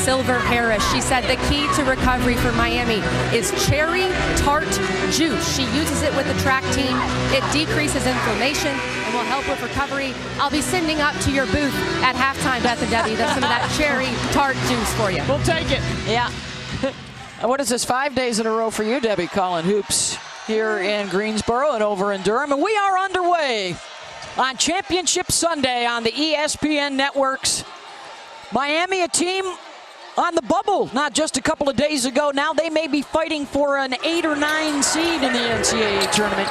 Silver Harris. She said the key to recovery for Miami is cherry tart juice. She uses it with the track team. It decreases inflammation and will help with recovery. I'll be sending up to your booth at halftime, Beth and Debbie, some of that cherry tart juice for you. We'll take it. Yeah. What is this, 5 days in a row for you, Debbie, calling hoops here in Greensboro and over in Durham? And we are underway on Championship Sunday on the ESPN networks. Miami, a team on the bubble not just a couple of days ago. Now they may be fighting for an 8 or 9 seed in the NCAA tournament.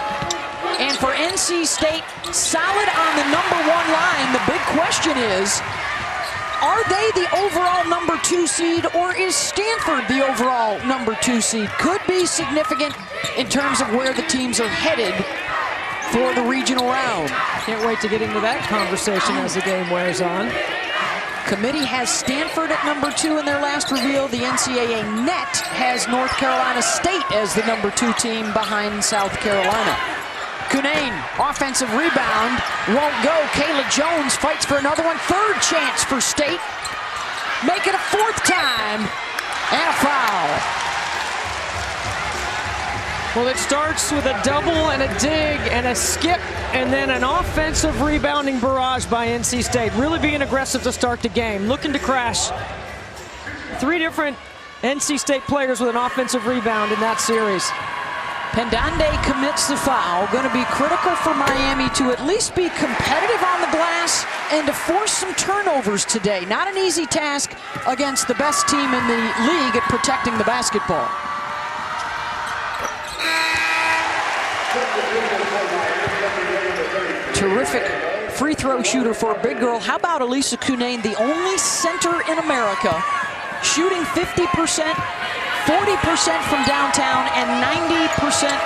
And for NC State, solid on the #1 line. The big question is, are they the overall #2 seed, or is Stanford the overall #2 seed? Could be significant in terms of where the teams are headed for the regional round. Can't wait to get into that conversation as the game wears on. Committee has Stanford at #2 in their last reveal. The NCAA net has North Carolina State as the #2 team behind South Carolina. Cunane, offensive rebound, won't go. Kayla Jones fights for another one. Third chance for State. Make it a 4th time, and a foul. Well, it starts with a double and a dig and a skip, and then an offensive rebounding barrage by NC State. Really being aggressive to start the game, looking to crash. 3 different NC State players with an offensive rebound in that series. Pendande commits the foul. Going to be critical for Miami to at least be competitive on the glass and to force some turnovers today. Not an easy task against the best team in the league at protecting the basketball. Terrific free throw shooter for a big girl. How about Elisa Cunane, the only center in America shooting 50%, 40% from downtown, and 90%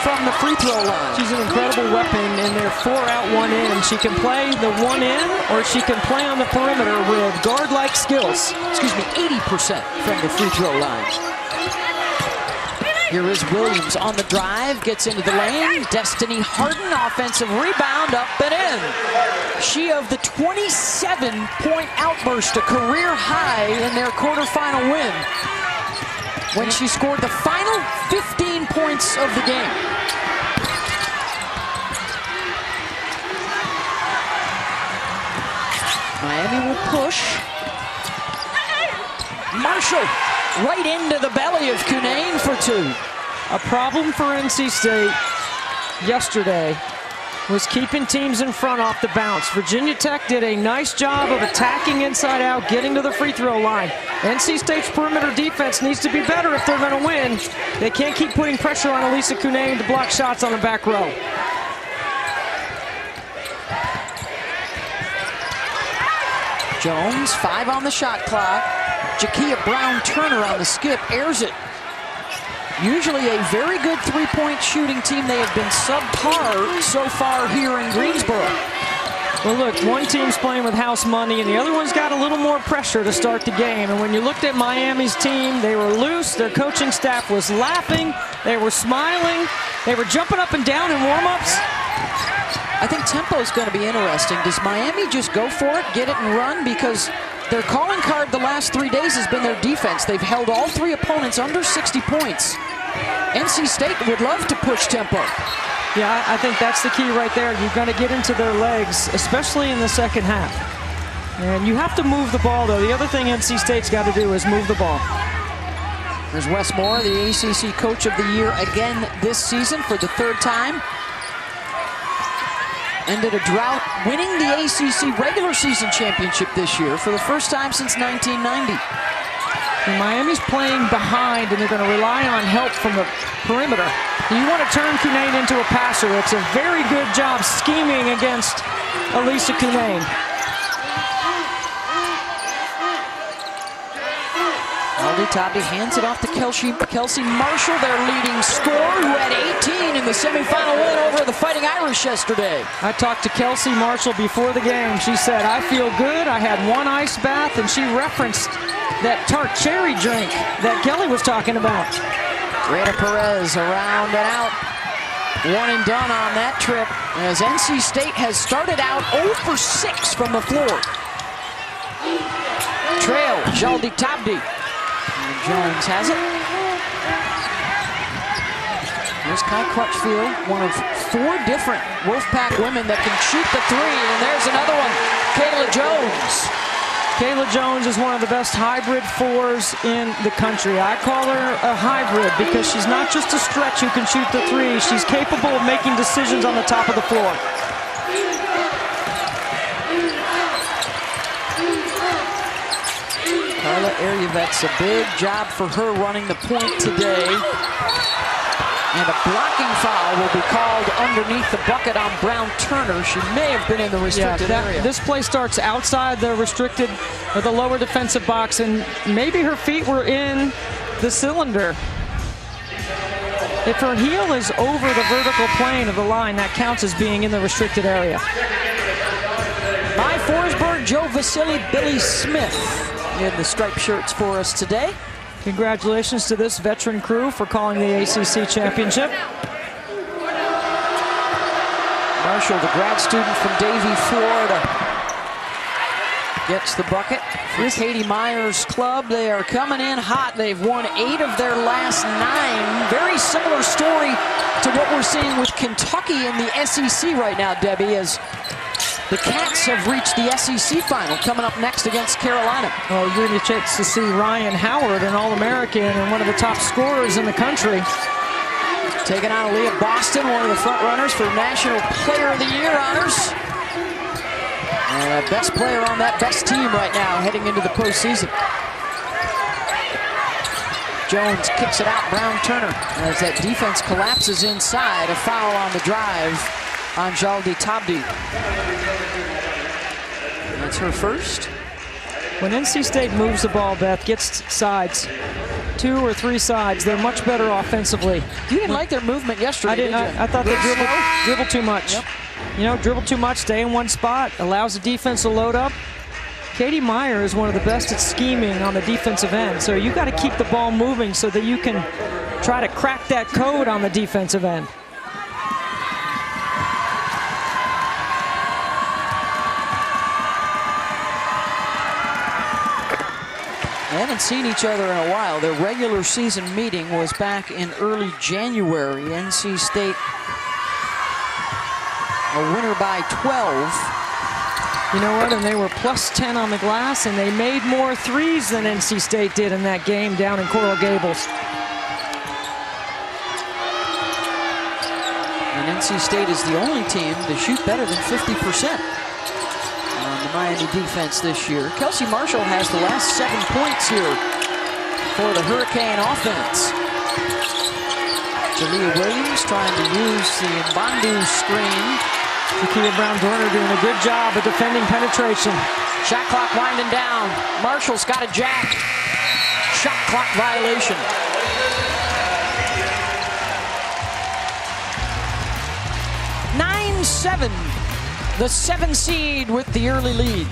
from the free throw line. She's an incredible weapon in their 4-out, 1-in. She can play the 1-in, or she can play on the perimeter with guard-like skills. Excuse me, 80% from the free throw line. Here is Williams on the drive, gets into the lane. Destiny Harden, offensive rebound, up and in. She of the 27-point outburst, a career high in their quarterfinal win, when she scored the final 15 points of the game. Miami will push. Marshall right into the belly of Cunane for 2. A problem for NC State yesterday was keeping teams in front off the bounce. Virginia Tech did a nice job of attacking inside out, getting to the free throw line. NC State's perimeter defense needs to be better if they're going to win. They can't keep putting pressure on Elisa Cunane to block shots on the back row. Jones, 5 on the shot clock. Jakia Brown-Turner on the skip, airs it. Usually a very good three-point shooting team. They have been subpar so far here in Greensboro. Well, look, one team's playing with house money, and the other one's got a little more pressure to start the game. And when you looked at Miami's team, they were loose. Their coaching staff was laughing. They were smiling. They were jumping up and down in warm-ups. I think tempo is going to be interesting. Does Miami just go for it, get it, and run? Because their calling card the last 3 days has been their defense. They've held all 3 opponents under 60 points. NC State would love to push tempo. Yeah, I think that's the key right there. You're going to get into their legs, especially in the second half. And you have to move the ball, though. The other thing NC State's got to do is move the ball. There's Wes Moore, the ACC Coach of the Year again this season for the 3rd time. Ended a drought, winning the ACC regular season championship this year for the first time since 1990. And Miami's playing behind, and they're going to rely on help from the perimeter. You want to turn Cunane into a passer. It's a very good job scheming against Elisa Cunane. Aldi Tabi hands it off to Kelsey Marshall, their leading scorer, who had 18 in the semifinal win over the Fighting Irish yesterday. I talked to Kelsey Marshall before the game. She said, I feel good. I had 1 ice bath, and she referenced that tart cherry drink that Kelly was talking about. Rita Perez around and out. 1 and done on that trip, as NC State has started out 0 for 6 from the floor. trail. Jaldi Tabdi. And Jones has it. Here's Kai Crutchfield, one of 4 different Wolfpack women that can shoot the 3. And there's another one, Kayla Jones. Kayla Jones is one of the best hybrid 4s in the country. I call her a hybrid because she's not just a stretch who can shoot the 3. She's capable of making decisions on the top of the floor. Carla Erjevet's a big job for her running the point today. And a blocking foul will be called underneath the bucket on Brown Turner. She may have been in the restricted area. This play starts outside the restricted or the lower defensive box, and maybe her feet were in the cylinder. If her heel is over the vertical plane of the line, that counts as being in the restricted area. By Forsberg, Joe Vasily, Billy Smith in the striped shirts for us today. Congratulations to this veteran crew for calling the ACC championship. Marshall, the grad student from Davie, Florida, gets the bucket for Katie Meyer's club. They are coming in hot. They've won 8 of their last 9. Very similar story to what we're seeing with Kentucky in the SEC right now, Debbie, as the Cats have reached the SEC final, coming up next against Carolina. Oh, you're going to chance to see Ryan Howard, an All-American and one of the top scorers in the country. Taking on Aaliyah Boston, one of the front runners for National Player of the Year honors. And best player on that best team right now heading into the postseason. Jones kicks it out, Brown Turner, as that defense collapses inside. A foul on the drive on Jaldi Tabdi. That's her first. When NC State moves the ball, Beth, gets sides, 2 or 3 sides, they're much better offensively. You didn't like their movement yesterday, I didn't. did you? I thought they dribbled too much. Yep. You know, dribble too much, stay in one spot, allows the defense to load up. Katie Meyer is one of the best at scheming on the defensive end, so you got to keep the ball moving so that you can try to crack that code on the defensive end. They haven't seen each other in a while. Their regular season meeting was back in early January. NC State a winner by 12. You know what, and they were plus 10 on the glass, and they made more threes than NC State did in that game down in Coral Gables. And NC State is the only team to shoot better than 50% on the Miami defense this year. Kelsey Marshall has the last 7 points here for the Hurricane offense. Jalea Williams trying to use the Mbandu screen. Takia Brown-Dorner doing a good job of defending penetration. Shot clock winding down. Marshall's got a jack. Shot clock violation. Nine-7. The 7 seed with the early lead.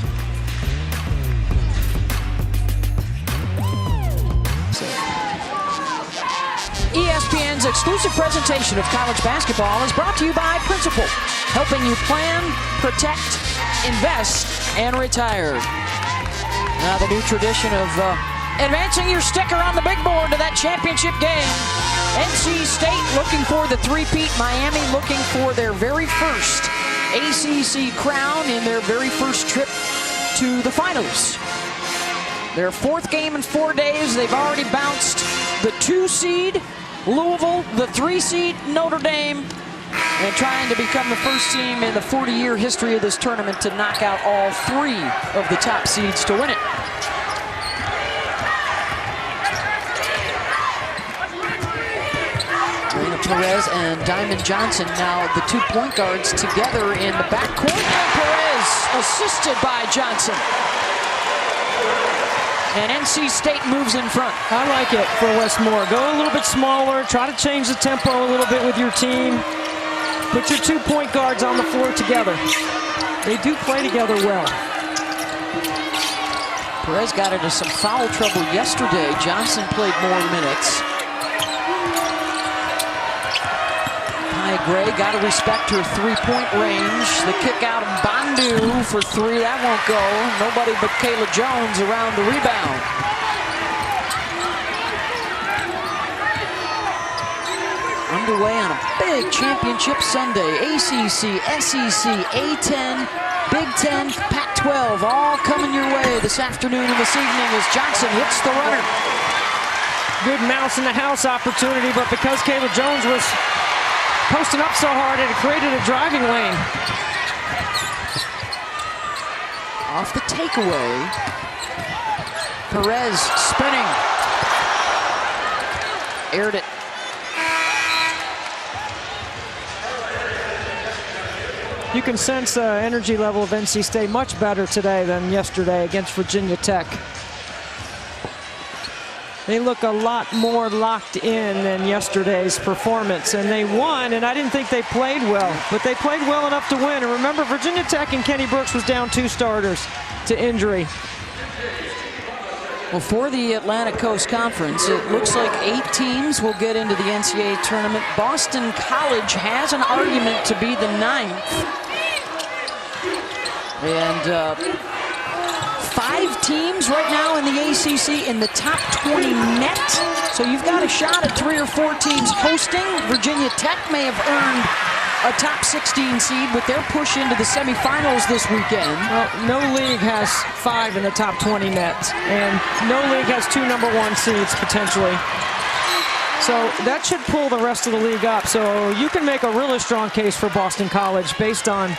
ESPN's exclusive presentation of college basketball is brought to you by Principal, helping you plan, protect, invest, and retire. Now the new tradition of advancing your sticker on the big board to that championship game. NC State looking for the three-peat, Miami looking for their very first ACC crown in their very first trip to the finals. Their 4th game in 4 days. They've already bounced the 2 seed, Louisville, the 3 seed, Notre Dame, and trying to become the first team in the 40-year history of this tournament to knock out all 3 of the top seeds to win it. Marina Perez and Diamond Johnson, now the 2 point guards together in the backcourt. And Perez assisted by Johnson. And NC State moves in front. I like it for Westmore. Go a little bit smaller. Try to change the tempo a little bit with your team. Put your 2 point guards on the floor together. They do play together well. Perez got into some foul trouble yesterday. Johnson played more minutes. Kai Aya Gray. Got to respect her three-point range. The kick out of Bandu for three. That won't go. Nobody but Kayla Jones around the rebound. Underway on a big championship Sunday. ACC, SEC, A10, Big Ten, Pac-12, all coming your way this afternoon and this evening as Johnson hits the runner. Good mouse in the house opportunity, but because Kayla Jones was posting up so hard, it created a driving lane. Off the takeaway, Perez spinning. Aired it. You can sense the energy level of NC State much better today than yesterday against Virginia Tech. They look a lot more locked in than yesterday's performance, and they won, and I didn't think they played well, but they played well enough to win. And remember, Virginia Tech and Kenny Brooks was down 2 starters to injury. Well, for the Atlantic Coast Conference, it looks like 8 teams will get into the NCAA tournament. Boston College has an argument to be the 9th. And 5 teams right now in the ACC in the top 20 net. So you've got a shot at 3 or 4 teams hosting. Virginia Tech may have earned a top 16 seed with their push into the semifinals this weekend. Well, no league has 5 in the top 20 net, and no league has 2 #1 seeds potentially. So that should pull the rest of the league up. So you can make a really strong case for Boston College based on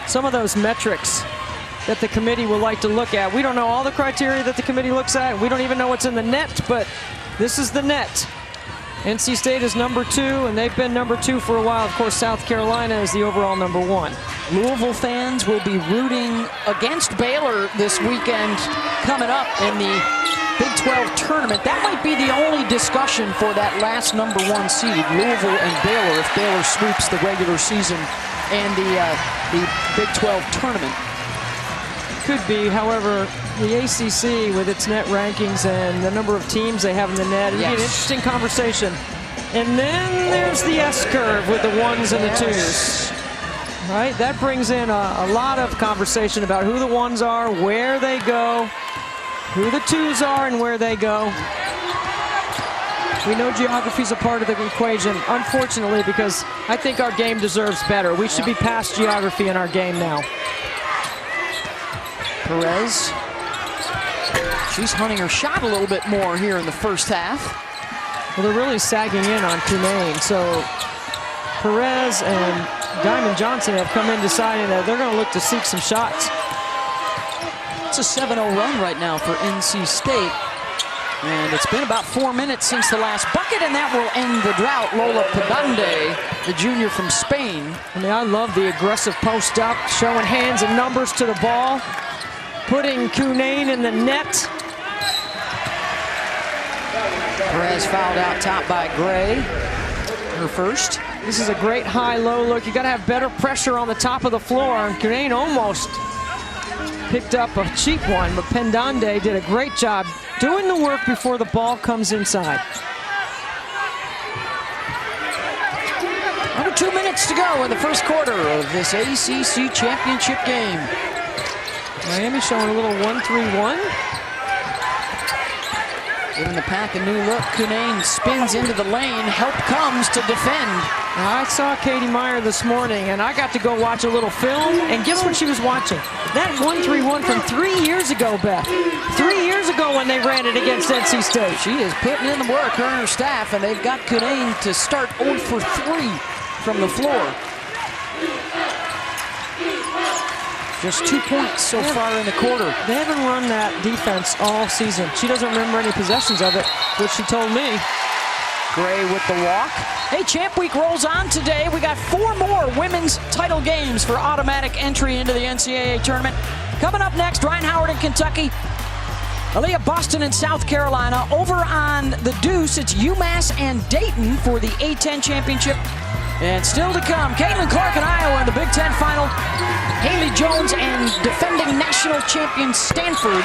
some of those metrics that the committee will like to look at. We don't know all the criteria that the committee looks at. We don't even know what's in the net, but this is the net. NC State is #2, and they've been #2 for a while. Of course, South Carolina is the overall #1. Louisville fans will be rooting against Baylor this weekend coming up in the Big 12 tournament. That might be the only discussion for that last #1 seed, Louisville and Baylor, if Baylor sweeps the regular season and the Big 12 tournament. Could be, however, the ACC with its net rankings and the number of teams they have in the net, it'd be an interesting conversation. And then there's the S-curve with the 1s and the 2s. Right, that brings in a lot of conversation about who the 1s are, where they go, who the 2s are and where they go. We know geography is a part of the equation, unfortunately, because I think our game deserves better. We should be past geography in our game now. Perez, she's hunting her shot a little bit more here in the first half. Well, they're really sagging in on Cunane, so Perez and Diamond Johnson have come in deciding that they're going to look to seek some shots. It's a 7-0 run right now for NC State. And it's been about 4 minutes since the last bucket, and that will end the drought. Lola Pedande, the junior from Spain. I mean, I love the aggressive post up, showing hands and numbers to the ball, putting Cunane in the net. Perez fouled out top by Gray, her first. This is a great high-low look. You got to have better pressure on the top of the floor, and Cunane almost picked up a cheap one, but Pendande did a great job doing the work before the ball comes inside. Under 2 minutes to go in the first quarter of this ACC championship game. Miami showing a little 1-3-1. Giving the pack a new look. Cunane spins into the lane. Help comes to defend. Now, I saw Katie Meyer this morning, and I got to go watch a little film, and guess what she was watching? That 1-3-1 from 3 years ago, Beth. 3 years ago when they ran it against NC State. She is putting in the work, her and her staff, and they've got Cunane to start 0 for 3 from the floor. Just 2 points so far in the quarter. They haven't run that defense all season. She doesn't remember any possessions of it, which she told me. Gray with the walk. Hey, Champ Week rolls on today. We got 4 more women's title games for automatic entry into the NCAA tournament. Coming up next, Ryan Howard in Kentucky. Aaliyah Boston in South Carolina. Over on the Deuce, it's UMass and Dayton for the A10 championship. And still to come, Caitlin Clark in Iowa in the Big Ten final. Haley Jones and defending national champion Stanford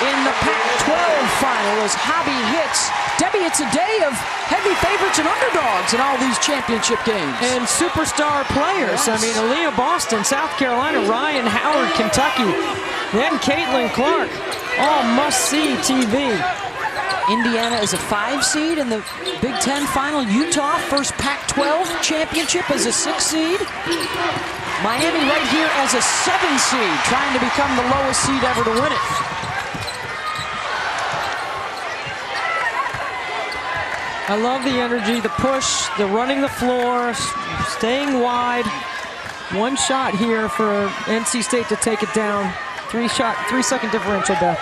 in the Pac-12 final as Hobby hits. Debbie, it's a day of heavy favorites and underdogs in all these championship games. And superstar players. Yes. I mean, Aaliyah Boston, South Carolina, Ryan Howard, Kentucky, then Caitlin Clark. All must-see TV. Indiana is a 5 seed in the Big Ten final. Utah, first Pac-12 championship as a 6 seed. Miami right here as a 7 seed, trying to become the lowest seed ever to win it. I love the energy, the push, the running the floor, staying wide. One shot here for NC State to take it down. 3-second differential, Beth.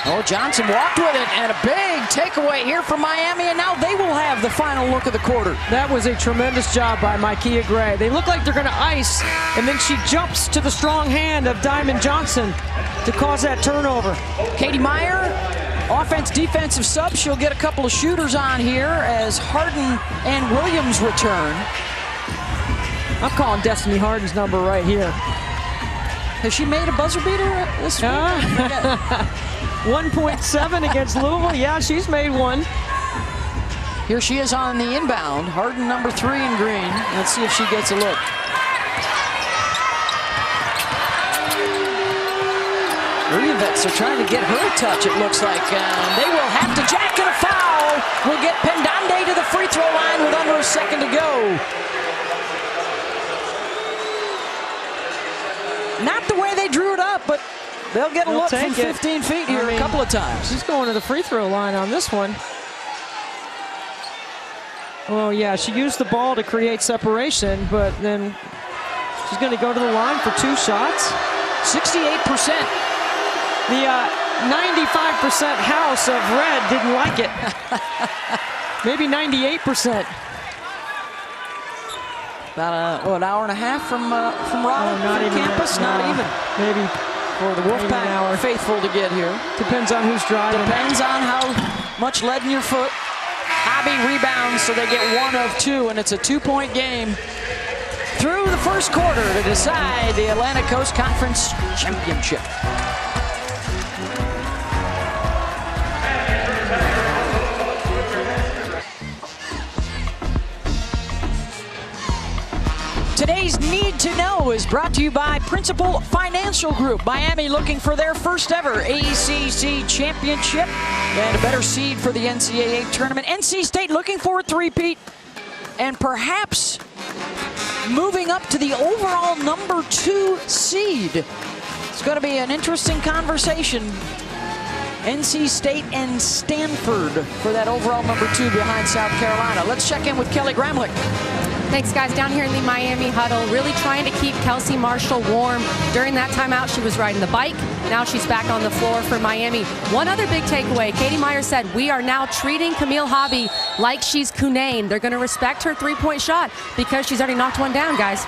Oh, Johnson walked with it, and a big takeaway here for Miami, and now they will have the final look of the quarter. That was a tremendous job by Micaiah Gray. They look like they're going to ice, and then she jumps to the strong hand of Diamond Johnson to cause that turnover. Katie Meyer, offense, defensive sub. She'll get a couple of shooters on here as Harden and Williams return. I'm calling Destiny Harden's number right here. Has she made a buzzer beater this week? 1.7 against Louisville. Yeah, she's made one. Here she is on the inbound. Harden, number 3 in green. Let's see if she gets a look. Rivets are trying to get her a touch, it looks like. They will have to jack, and a foul will get Pendande to the free throw line with under a second to go. Not the way they drew it up, but they'll get a look from 15 feet here a couple of times. She's going to the free throw line on this one. Oh, yeah, she used the ball to create separation, but then she's going to go to the line for 2 shots. 68%. The 95% house of red didn't like it. Maybe 98%. About an hour and a half from Raleigh campus? Not even. Maybe for the Wolfpack faithful to get here. Depends on who's driving. Depends on how much lead in your foot. Hobby rebounds, so they get 1 of 2, and it's a 2-point game through the first quarter to decide the Atlantic Coast Conference Championship. Today's Need to Know is brought to you by Principal Financial Group. Miami looking for their first ever ACC championship and a better seed for the NCAA tournament. NC State looking for a three-peat and perhaps moving up to the overall number 2 seed. It's going to be an interesting conversation. NC State and Stanford for that overall number 2 behind South Carolina. Let's check in with Kelly Gramlich. Thanks, guys. Down here in the Miami huddle, really trying to keep Kelsey Marshall warm. During that timeout, she was riding the bike. Now she's back on the floor for Miami. One other big takeaway, Katie Meyer said, we are now treating Camille Hobby like she's Cunane. They're going to respect her 3-point shot because she's already knocked one down, guys.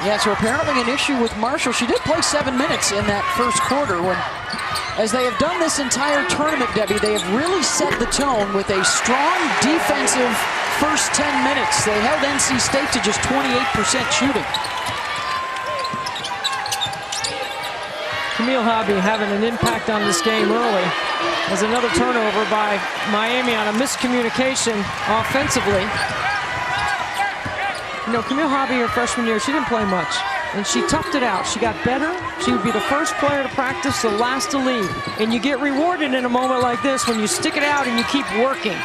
Yeah, so apparently an issue with Marshall. She did play 7 minutes in that first quarter when, as they have done this entire tournament, Debbie, they have really set the tone with a strong defensive first 10 minutes. They held NC State to just 28% shooting. Camille Hobby having an impact on this game early. As another turnover by Miami on a miscommunication offensively. You know, Camille Hobby, her freshman year, she didn't play much. And she toughed it out. She got better. She would be the first player to practice, the last to leave. And you get rewarded in a moment like this when you stick it out and you keep working.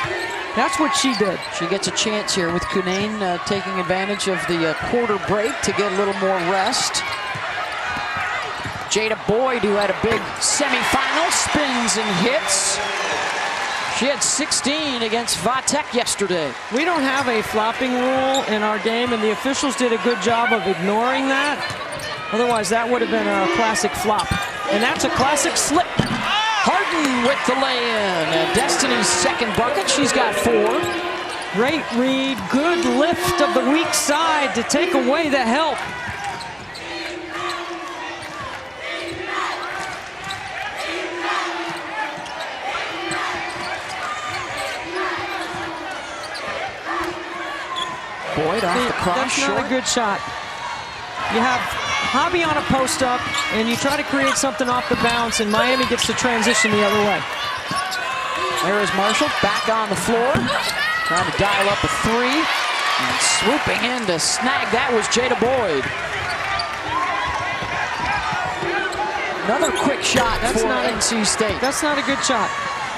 That's what she did. She gets a chance here with Cunane taking advantage of the quarter break to get a little more rest. Jada Boyd, who had a big semifinal, spins and hits. She had 16 against Vatek yesterday. We don't have a flopping rule in our game, and the officials did a good job of ignoring that. Otherwise, that would have been a classic flop. And that's a classic slip. Harden with the lay-in. Destiny's second bucket. She's got 4. Great read. Good lift of the weak side to take away the help. Boyd off the cross. That's not a good shot. You have Hobby on a post up, and you try to create something off the bounce, and Miami gets to transition the other way. There is Marshall back on the floor, trying to dial up a three, and swooping in to snag that was Jada Boyd. Another quick shot for NC State. That's not a good shot.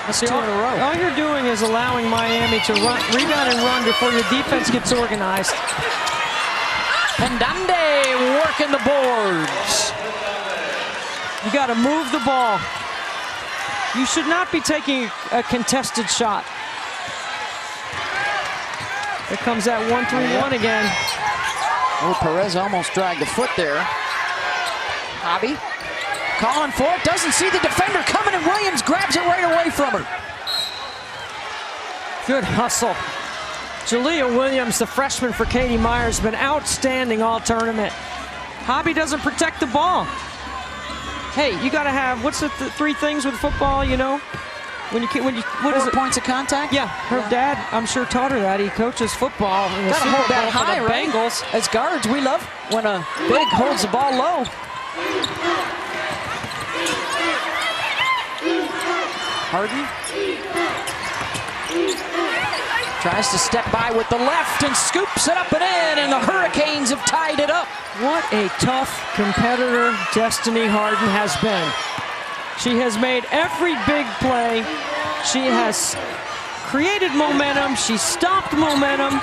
That's 2 in a row. All you're doing is allowing Miami to rebound and run before your defense gets organized. Pendande working the boards. You got to move the ball. You should not be taking a contested shot. Here comes that 1-3-1 again. Oh, Perez almost dragged a foot there. Hobby calling for it, doesn't see the defender coming, and Williams grabs it right away from her. Good hustle. Jalea Williams, the freshman for Katie Myers, been outstanding all tournament. Hobby doesn't protect the ball. Hey, you got to have, what's the 3 things with football, you know? What is 4 it? points of contact? Yeah, her dad, I'm sure, taught her that. He coaches football in the Gotta Super hold Bowl that for high, the right? Bengals. As guards, we love when a big holds the ball low. Harden tries to step by with the left and scoops it up and in, and the Hurricanes have tied it up. What a tough competitor Destiny Harden has been. She has made every big play. She has created momentum. She stopped momentum.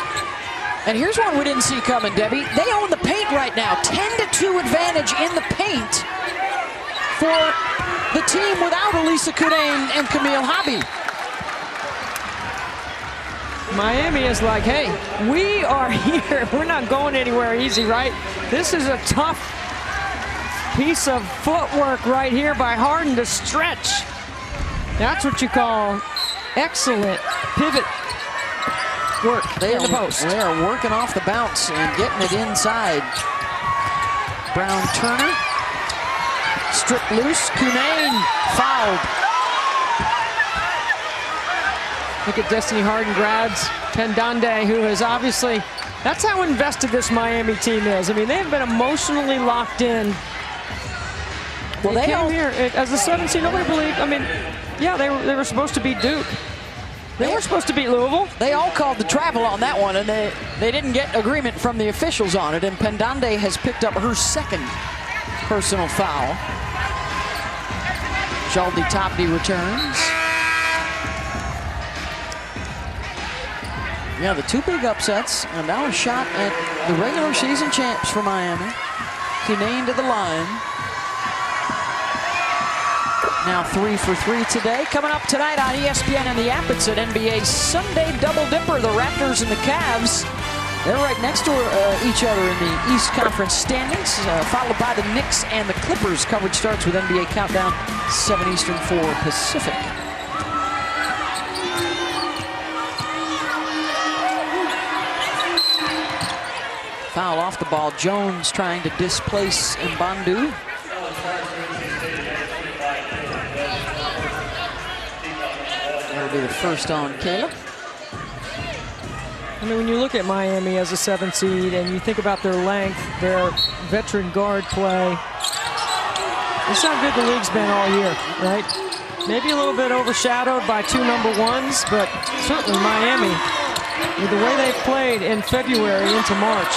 And here's one we didn't see coming, Debbie. They own the paint right now. 10-2 advantage in the paint for the team without Elisa Kudain and Camille Hobby. Miami is like, hey, we are here. We're not going anywhere easy, right? This is a tough piece of footwork right here by Harden to stretch. That's what you call excellent pivot work in the post. They are working off the bounce and getting it inside. Brown Turner stripped loose. Kudain fouled. Look at Destiny Harden grabs Pendande, who is obviously, that's how invested this Miami team is. I mean, they have been emotionally locked in. Well, they came here as a 7 seed. Nobody believed. I mean, yeah, they were supposed to beat Duke. They were supposed to beat Louisville. They all called the travel on that one, and they didn't get agreement from the officials on it. And Pendande has picked up her 2nd personal foul. Jaldi Topdi returns. Yeah, the 2 big upsets, and now a shot at the regular season champs for Miami. Kudain to the line. Now 3 for 3 today. Coming up tonight on ESPN and the app, it's an NBA Sunday double dipper. The Raptors and the Cavs, they're right next to each other in the East Conference standings, followed by the Knicks and the Clippers. Coverage starts with NBA Countdown, 7 Eastern, 4 Pacific. Foul off the ball. Jones trying to displace Mbandu. That'll be the first on Caleb. I mean, when you look at Miami as a 7 seed and you think about their length, their veteran guard play, it's how good the league's been all year, right? Maybe a little bit overshadowed by 2 number 1s, but certainly Miami, with the way they've played in February into March,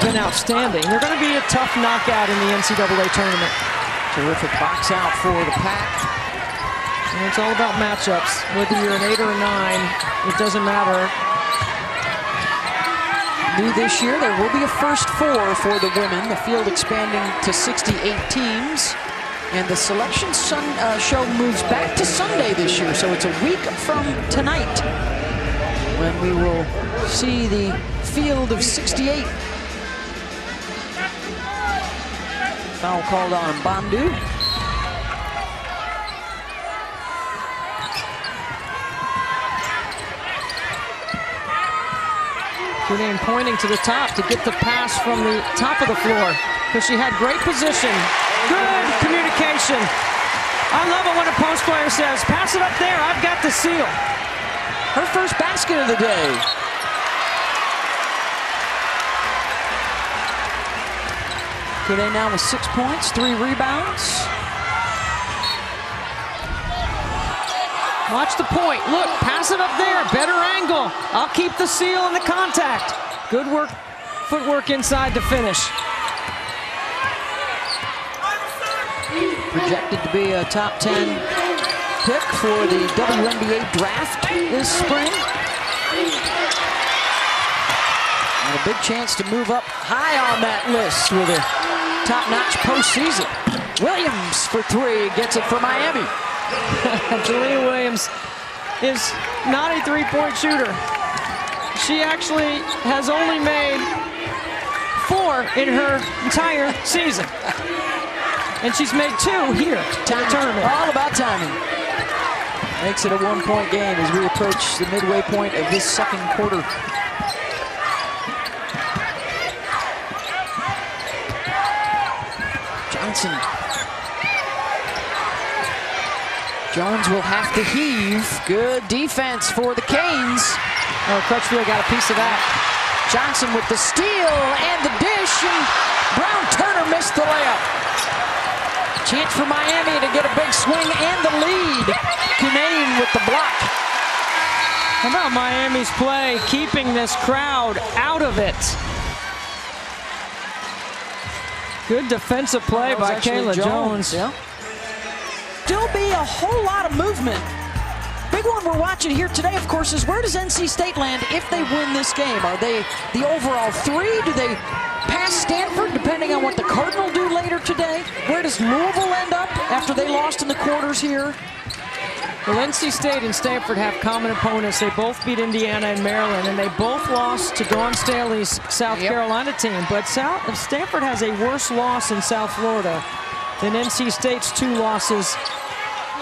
been outstanding. They're going to be a tough knockout in the NCAA tournament. Terrific box out for the Pack. And it's all about matchups. Whether you're an 8 or a 9, it doesn't matter. New this year, there will be a first 4 for the women. The field expanding to 68 teams. And the selection show moves back to Sunday this year. So it's a week from tonight when we will see the field of 68. Foul called on Mbandu. Kudain pointing to the top to get the pass from the top of the floor because she had great position. Good communication. I love it when a post player says, pass it up there, I've got the seal. Her first basket of the day. Cooney now with 6 points, 3 rebounds. Watch the point. Look, pass it up there. Better angle. I'll keep the seal and the contact. Good work, footwork inside to finish. Projected to be a top 10 pick for the WNBA draft this spring. And a big chance to move up high on that list with a top-notch postseason. Williams for 3, gets it for Miami. Jalea Williams is not a three-point shooter. She actually has only made 4 in her entire season. And she's made 2 here to the tournament. All about timing. Makes it a 1-point game as we approach the midway point of this second quarter. Johnson. Jones will have to heave. Good defense for the Canes. Oh, Crutchfield got a piece of that. Johnson with the steal and the dish, and Brown-Turner missed the layup. Chance for Miami to get a big swing and the lead. Cunane with the block. How about Miami's play, keeping this crowd out of it? Good defensive play by Kayla Jones. Yeah. Still be a whole lot of movement. Big one we're watching here today, of course, is where does NC State land if they win this game? Are they the overall 3? Do they pass Stanford, depending on what the Cardinal do later today? Where does Louisville end up after they lost in the quarters here? Well, NC State and Stanford have common opponents. They both beat Indiana and Maryland, and they both lost to Dawn Staley's South Carolina team. But Stanford has a worse loss in South Florida than NC State's 2 losses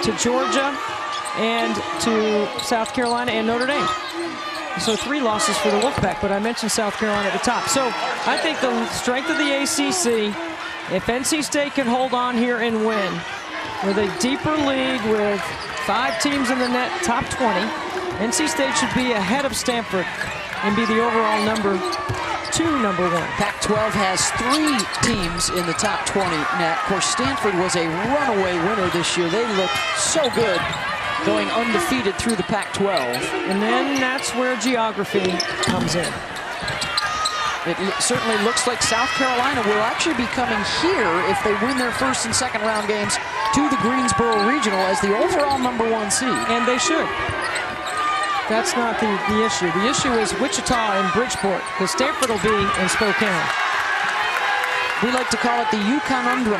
to Georgia and to South Carolina and Notre Dame. So 3 losses for the Wolfpack, but I mentioned South Carolina at the top. So I think the strength of the ACC, if NC State can hold on here and win, with a deeper league with 5 teams in the net, top 20, NC State should be ahead of Stanford and be the overall number 1. Pac-12 has 3 teams in the top 20 net. Of course, Stanford was a runaway winner this year. They looked so good going undefeated through the Pac-12. And then that's where geography comes in. It certainly looks like South Carolina will actually be coming here if they win their first and second round games to the Greensboro Regional as the overall number 1 seed. And they should. That's not the issue. The issue is Wichita and Bridgeport, because Stanford will be in Spokane. We like to call it the UConundrum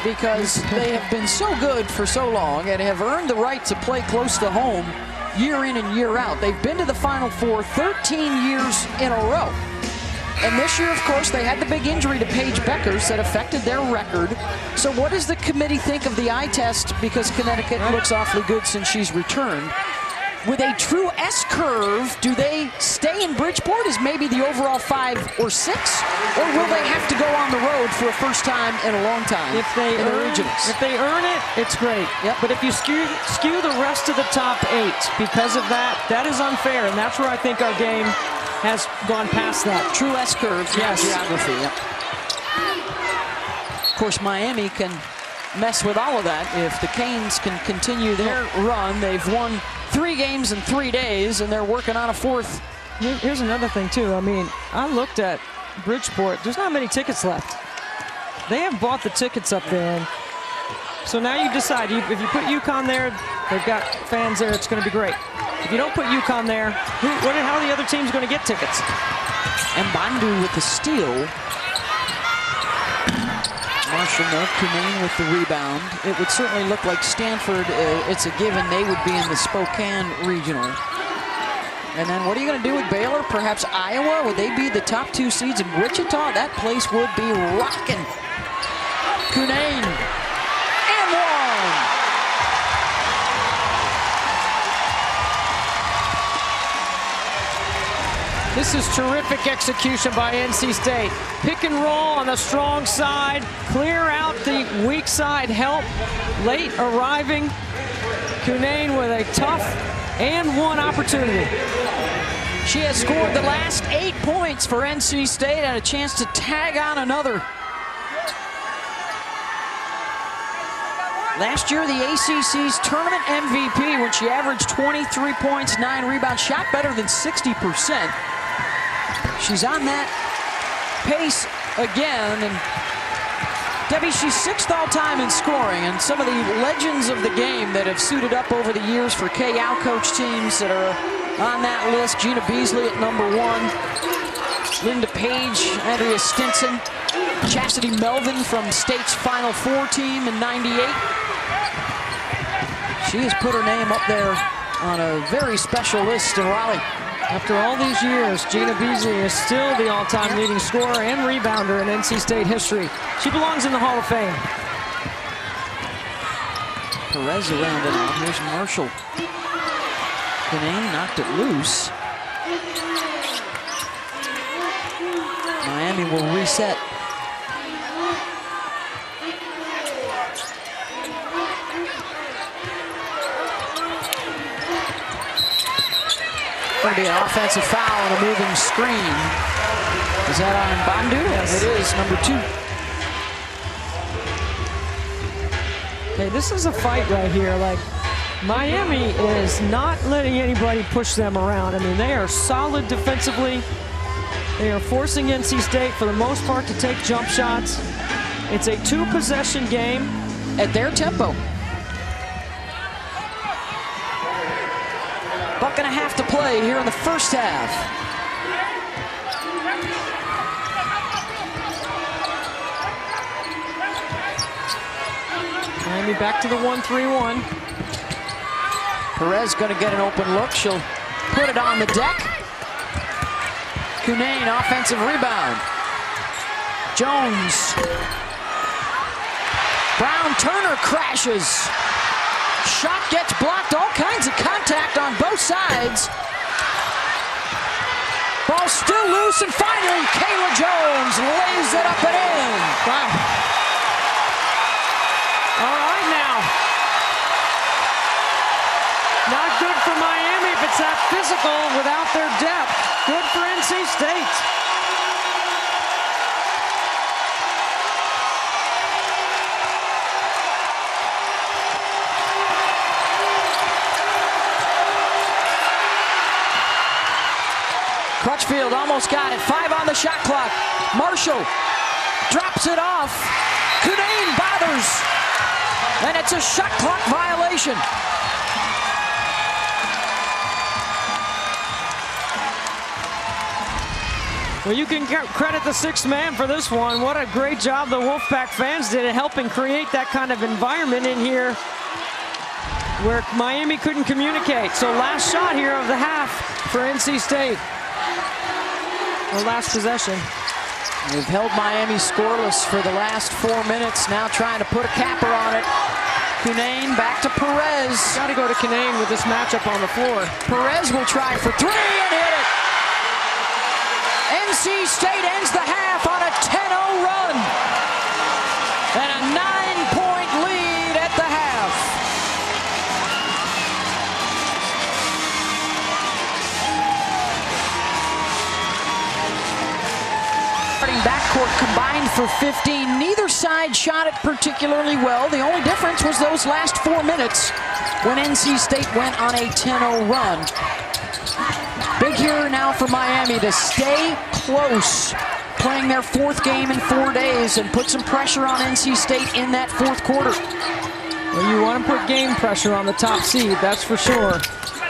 because they have been so good for so long and have earned the right to play close to home year in and year out. They've been to the Final Four 13 years in a row. And this year, of course, they had the big injury to Paige Beckers that affected their record. So what does the committee think of the eye test? Because Connecticut looks awfully good since she's returned. With a true S-curve, do they stay in Bridgeport as maybe the overall 5 or 6? Or will they have to go on the road for a first time in a long time if they in the regionals? If they earn it, it's great. Yep. But if you skew the rest of the top 8 because of that, that is unfair. And that's where I think our game has gone past that. True S-curve, yes. Geography, yep. Of course, Miami can mess with all of that if the Canes can continue their run. They've won 3 games in 3 days, and they're working on a 4th. Here's another thing, too. I mean, I looked at Bridgeport. There's not many tickets left. They have bought the tickets up there. So now you decide. If you put UConn there, they've got fans there. It's going to be great. If you don't put UConn there, how are the other teams going to get tickets? And Bandu with the steal. Marshall Cunane with the rebound. It would certainly look like Stanford, it's a given they would be in the Spokane Regional. And then what are you going to do with Baylor? Perhaps Iowa? Would they be the top 2 seeds in Wichita? That place would be rocking. Cunane. And 1. This is terrific execution by NC State. Pick and roll on the strong side, clear out the weak side help. Late arriving, Cunane with a tough and 1 opportunity. She has scored the last 8 points for NC State and a chance to tag on another Last year, the ACC's tournament MVP when she averaged 23 points, 9 rebounds, shot better than 60%. She's on that pace again. And Debbie, she's 6th all-time in scoring, and some of the legends of the game that have suited up over the years for KL coach teams that are on that list. Gina Beasley at number 1, Linda Page, Andrea Stinson, Chastity Melvin from State's Final Four team in '98. She has put her name up there on a very special list in Raleigh. After all these years, Gina Beasley is still the all-time leading scorer and rebounder in NC State history. She belongs in the Hall of Fame. Perez around it now. Here's Marshall. Kinane knocked it loose. Miami will reset. Going to be an offensive foul and a moving screen. Is that on Bandu? Yes. It is, number 2. Okay, this is a fight right here. Like, Miami is not letting anybody push them around. I mean, they are solid defensively. They are forcing NC State, for the most part, to take jump shots. It's a 2-possession game. At their tempo. Buck and a half to play here in the first half. Miami back to the 1-3-1. Perez going to get an open look. She'll put it on the deck. Kinane, offensive rebound. Jones. Brown Turner crashes. Shot gets blocked. All kinds of contact on both sides. Ball still loose, and finally Kayla Jones lays it up and in. Wow. All right now. Not good for Miami if it's that physical without their depth. Good for NC State. Crutchfield almost got it. 5 on the shot clock. Marshall drops it off. Kinane bothers. And it's a shot clock violation. Well, you can credit the 6th man for this one. What a great job the Wolfpack fans did at helping create that kind of environment in here where Miami couldn't communicate. So last shot here of the half for NC State. Or last possession. They've held Miami scoreless for the last 4 minutes. Now trying to put a capper on it. Kinane back to Perez. Got to go to Kinane with this matchup on the floor. Perez will try for 3 and hit it. NC State ends the half on a 10-0 run. And a 9-point lead at the half. Backcourt combined for 15. Neither side shot it particularly well. The only difference was those last 4 minutes when NC State went on a 10-0 run. Big here now for Miami to stay close, playing their 4th game in 4 days and put some pressure on NC State in that 4th quarter. Well, you want to put game pressure on the top seed, that's for sure.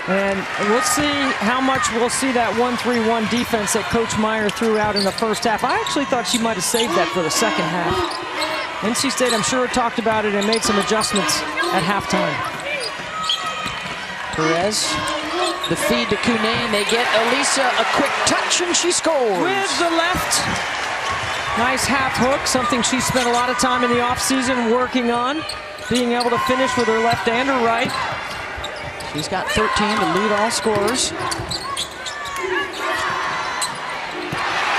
And we'll see how much we'll see that 1-3-1 defense that Coach Meyer threw out in the first half. I actually thought she might have saved that for the second half. NC State, I'm sure, talked about it and made some adjustments at halftime. Perez, the feed to Kinane. They get Elisa a quick touch, and she scores. With the left. Nice half hook, something she spent a lot of time in the offseason working on, being able to finish with her left and her right. She's got 13 to lead all scorers.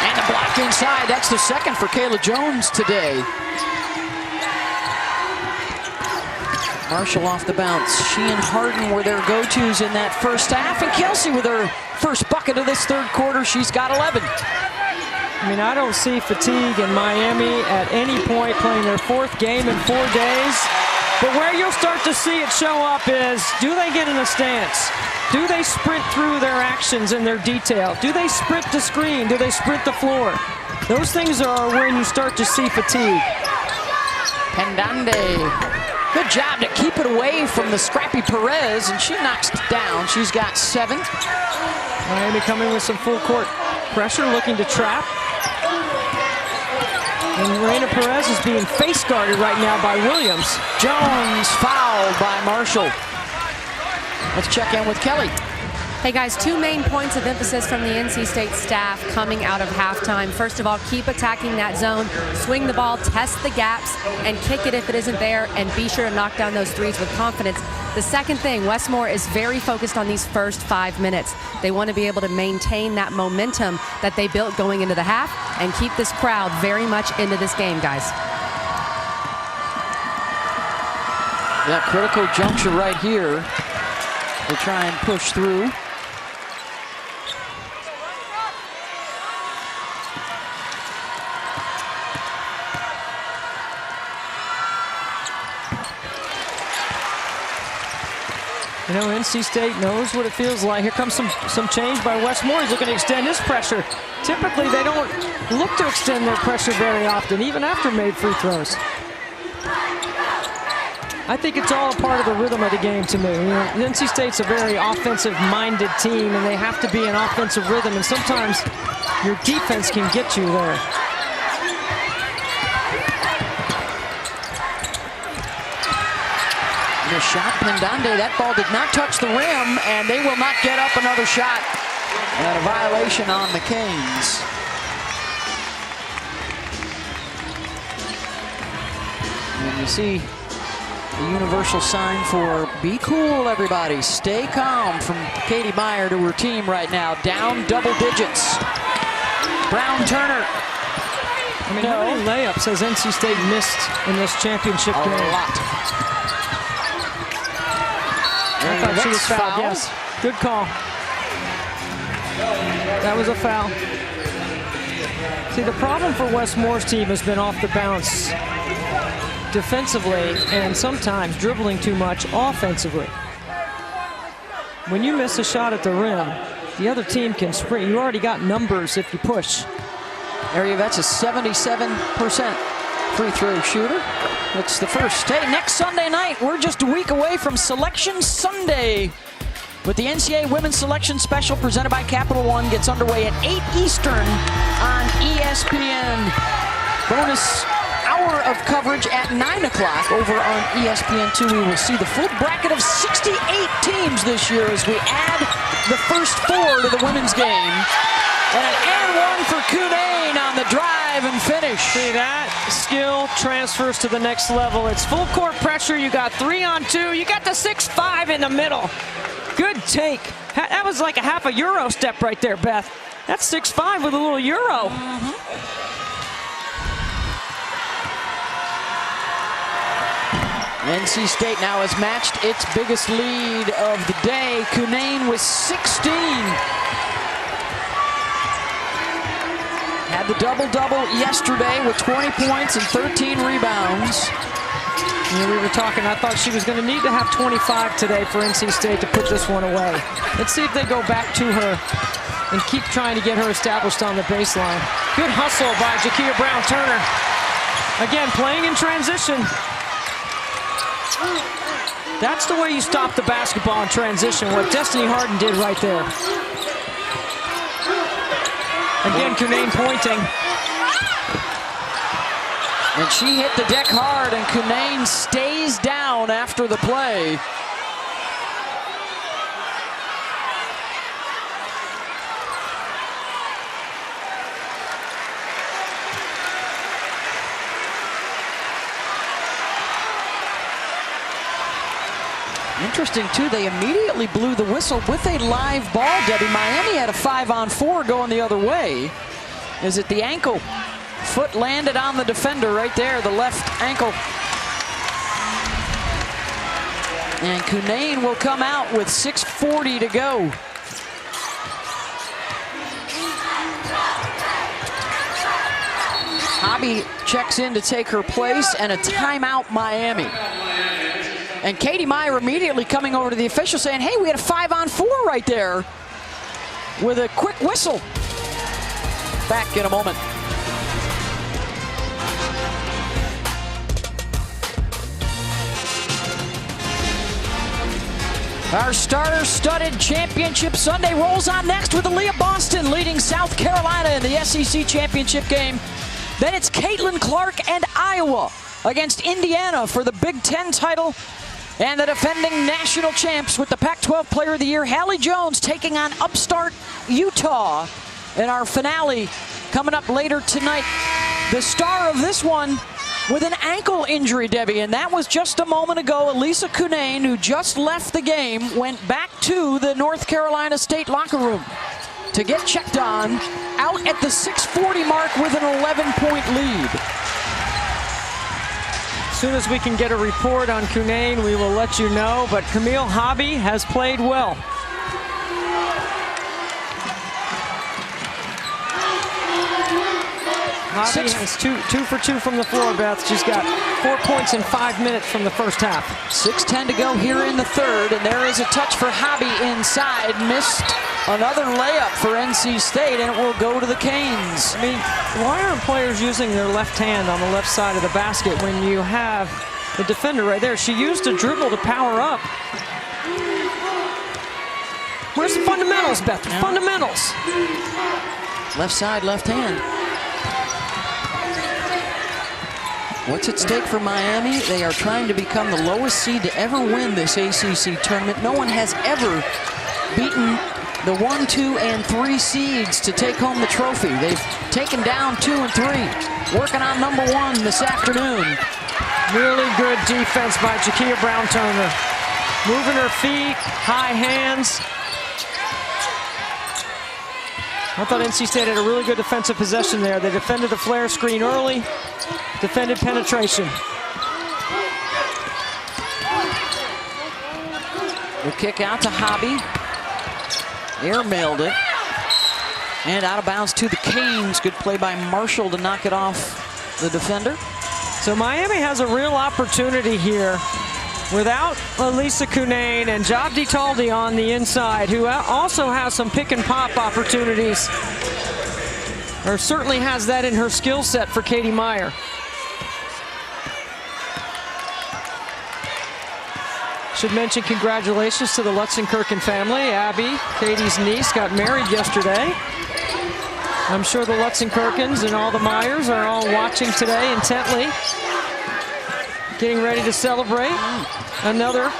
And a block inside. That's the second for Kayla Jones today. Marshall off the bounce. She and Harden were their go-tos in that first half. And Kelsey with her first bucket of this 3rd quarter. She's got 11. I mean, I don't see fatigue in Miami at any point, playing their 4th game in 4 days. But where you'll start to see it show up is, do they get in a stance? Do they sprint through their actions and their detail? Do they sprint the screen? Do they sprint the floor? Those things are when you start to see fatigue. Pendande. Good job to keep it away from the scrappy Perez, and she knocks it down. She's got 7. Miami coming with some full court pressure, looking to trap. And Reina Perez is being face guarded right now by Williams. Jones fouled by Marshall. Let's check in with Kelly. Hey guys, 2 main points of emphasis from the NC State staff coming out of halftime. First of all, keep attacking that zone, swing the ball, test the gaps, and kick it if it isn't there, and be sure to knock down those threes with confidence. The second thing, Westmore is very focused on these first 5 minutes. They want to be able to maintain that momentum that they built going into the half and keep this crowd very much into this game, guys. Yeah, critical juncture right here. They try and push through. You know, NC State knows what it feels like. Here comes some change by Westmore. He's looking to extend his pressure. Typically, they don't look to extend their pressure very often, even after made free throws. I think it's all a part of the rhythm of the game to me. You know, NC State's a very offensive-minded team, and they have to be in offensive rhythm, and sometimes your defense can get you there. The shot, Pendande, that ball did not touch the rim, and they will not get up another shot. And a violation on the Canes. And you see the universal sign for be cool, everybody. Stay calm from Katie Meyer to her team right now. Down double digits. Brown Turner. I mean, how many layups has NC State missed in this championship game? A lot. I thought she was fouled, yes. Good call. That was a foul. See, the problem for Westmore's team has been off the bounce defensively and sometimes dribbling too much offensively. When you miss a shot at the rim, the other team can sprint. You already got numbers if you push. That's a 77% free throw shooter. It's the first. Hey, next Sunday night, we're just a week away from Selection Sunday with the NCAA Women's Selection Special presented by Capital One. Gets underway at 8 Eastern on ESPN. Bonus hour of coverage at 9 o'clock over on ESPN2. We will see the full bracket of 68 teams this year as we add the first 4 to the women's game. And one for Cunane on the drive and finish. See, that skill transfers to the next level. It's full court pressure. You got 3-on-2. You got the 6-5 in the middle. Good take. That was like a half a Euro step right there, Beth. That's 6-5 with a little Euro. NC State now has matched its biggest lead of the day. Cunane with 16. Had the double-double yesterday with 20 points and 13 rebounds. You know, we were talking, I thought she was going to need to have 25 today for NC State to put this one away. Let's see if they go back to her and keep trying to get her established on the baseline. Good hustle by Jakia Brown-Turner. Again, playing in transition. That's the way you stop the basketball in transition, what Destiny Harden did right there. Again, Cunane pointing. And she hit the deck hard, and Cunane stays down after the play. Interesting, too, they immediately blew the whistle with a live ball, Debbie. Miami had a 5-on-4 going the other way. Is it the ankle? Foot landed on the defender right there, the left ankle. And Cunane will come out with 6:40 to go. Hobby checks in to take her place, and a timeout, Miami. And Katie Meyer immediately coming over to the official saying, hey, we had a 5-on-4 right there with a quick whistle. Back in a moment. Our star-studded championship Sunday rolls on next with Aaliyah Boston leading South Carolina in the SEC championship game. Then it's Caitlin Clark and Iowa against Indiana for the Big Ten title. And the defending national champs with the Pac-12 Player of the Year, Hallie Jones, taking on upstart Utah in our finale coming up later tonight. The star of this one with an ankle injury, Debbie, and that was just a moment ago. Elisa Cunane, who just left the game, went back to the North Carolina State locker room to get checked on, out at the 6:40 mark with an 11-point lead. As soon as we can get a report on Cunane, we will let you know, but Camille Hobby has played well. Hobby has two for two from the floor, Beth. She's got 4 points in 5 minutes from the first half. 6:10 to go here in the third, and there is a touch for Hobby inside. Missed another layup for NC State, and it will go to the Canes. I mean, why aren't players using their left hand on the left side of the basket when you have the defender right there? She used a dribble to power up. Where's the fundamentals, Beth? Yeah. Fundamentals. Left side, left hand. What's at stake for Miami? They are trying to become the lowest seed to ever win this ACC tournament. No one has ever beaten the 1, 2, and 3 seeds to take home the trophy. They've taken down 2 and 3. Working on number 1 this afternoon. Really good defense by Jakia Brown-Turner. Moving her feet, high hands. I thought NC State had a really good defensive possession there. They defended the flare screen early, defended penetration. The kick out to Hobby. Airmailed it. And out of bounds to the Canes. Good play by Marshall to knock it off the defender. So Miami has a real opportunity here without Elisa Cunane and Jabdi Taldi on the inside, who also has some pick and pop opportunities, or certainly has that in her skill set for Katie Meyer. Should mention congratulations to the Lutzenkirchen family. Abby, Katie's niece, got married yesterday. I'm sure the Lutzenkirchens and all the Meyers are all watching today intently, getting ready to celebrate another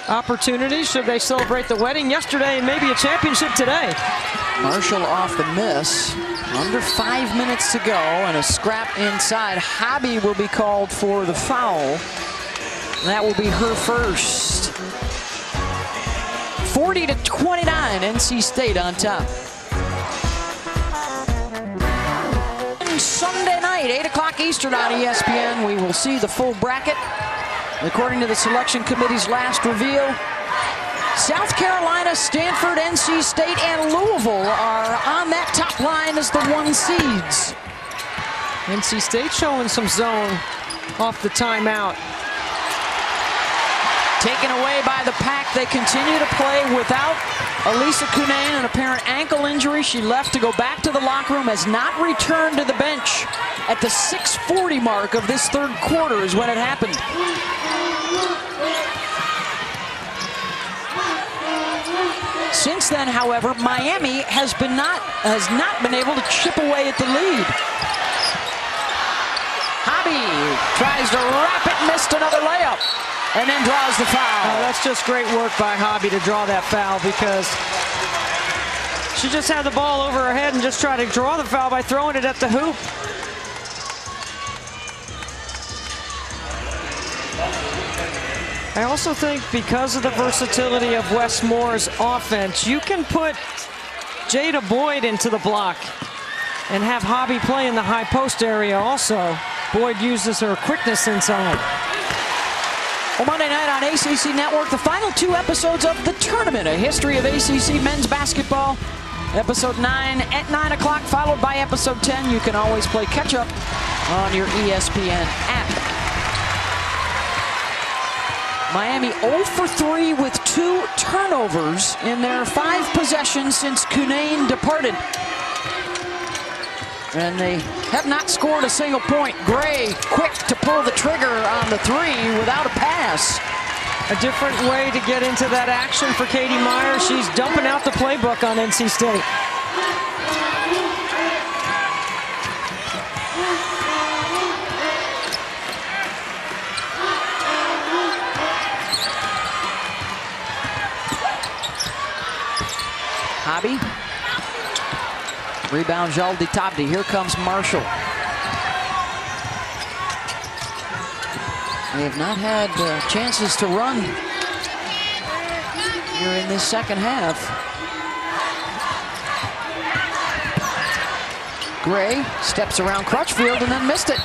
opportunity should they celebrate the wedding yesterday and maybe a championship today. Marshall off the miss. Under 5 minutes to go and a scrap inside. Hobby will be called for the foul. That will be her first. 40-29, NC State on top. Sunday night, 8 o'clock Eastern on ESPN, we will see the full bracket. According to the selection committee's last reveal, South Carolina, Stanford, NC State, and Louisville are on that top line as the 1 seeds. NC State showing some zone off the timeout. Taken away by the Pack. They continue to play without Elisa Cunane, an apparent ankle injury. She left to go back to the locker room, has not returned to the bench. At the 6:40 mark of this third quarter is when it happened. Since then, however, Miami has not been able to chip away at the lead. Hobby tries to wrap it, missed another layup, and then draws the foul. Oh, that's just great work by Hobby to draw that foul, because she just had the ball over her head and just tried to draw the foul by throwing it at the hoop. I also think because of the versatility of Wes Moore's offense, you can put Jada Boyd into the block and have Hobby play in the high post area also. Boyd uses her quickness inside. Well, Monday night on ACC Network, the final 2 episodes of The Tournament, a history of ACC men's basketball. Episode 9 at 9 o'clock, followed by episode 10. You can always play catch-up on your ESPN app. Miami 0 for 3 with 2 turnovers in their 5 possessions since Cunane departed. And they have not scored a single point. Gray quick to pull the trigger on the 3 without a pass. A different way to get into that action for Katie Meyer. She's dumping out the playbook on NC State. Hobby. Rebound Jaldi Tabdi. Here comes Marshall. They have not had chances to run here in this second half. Gray steps around Crutchfield and then missed it.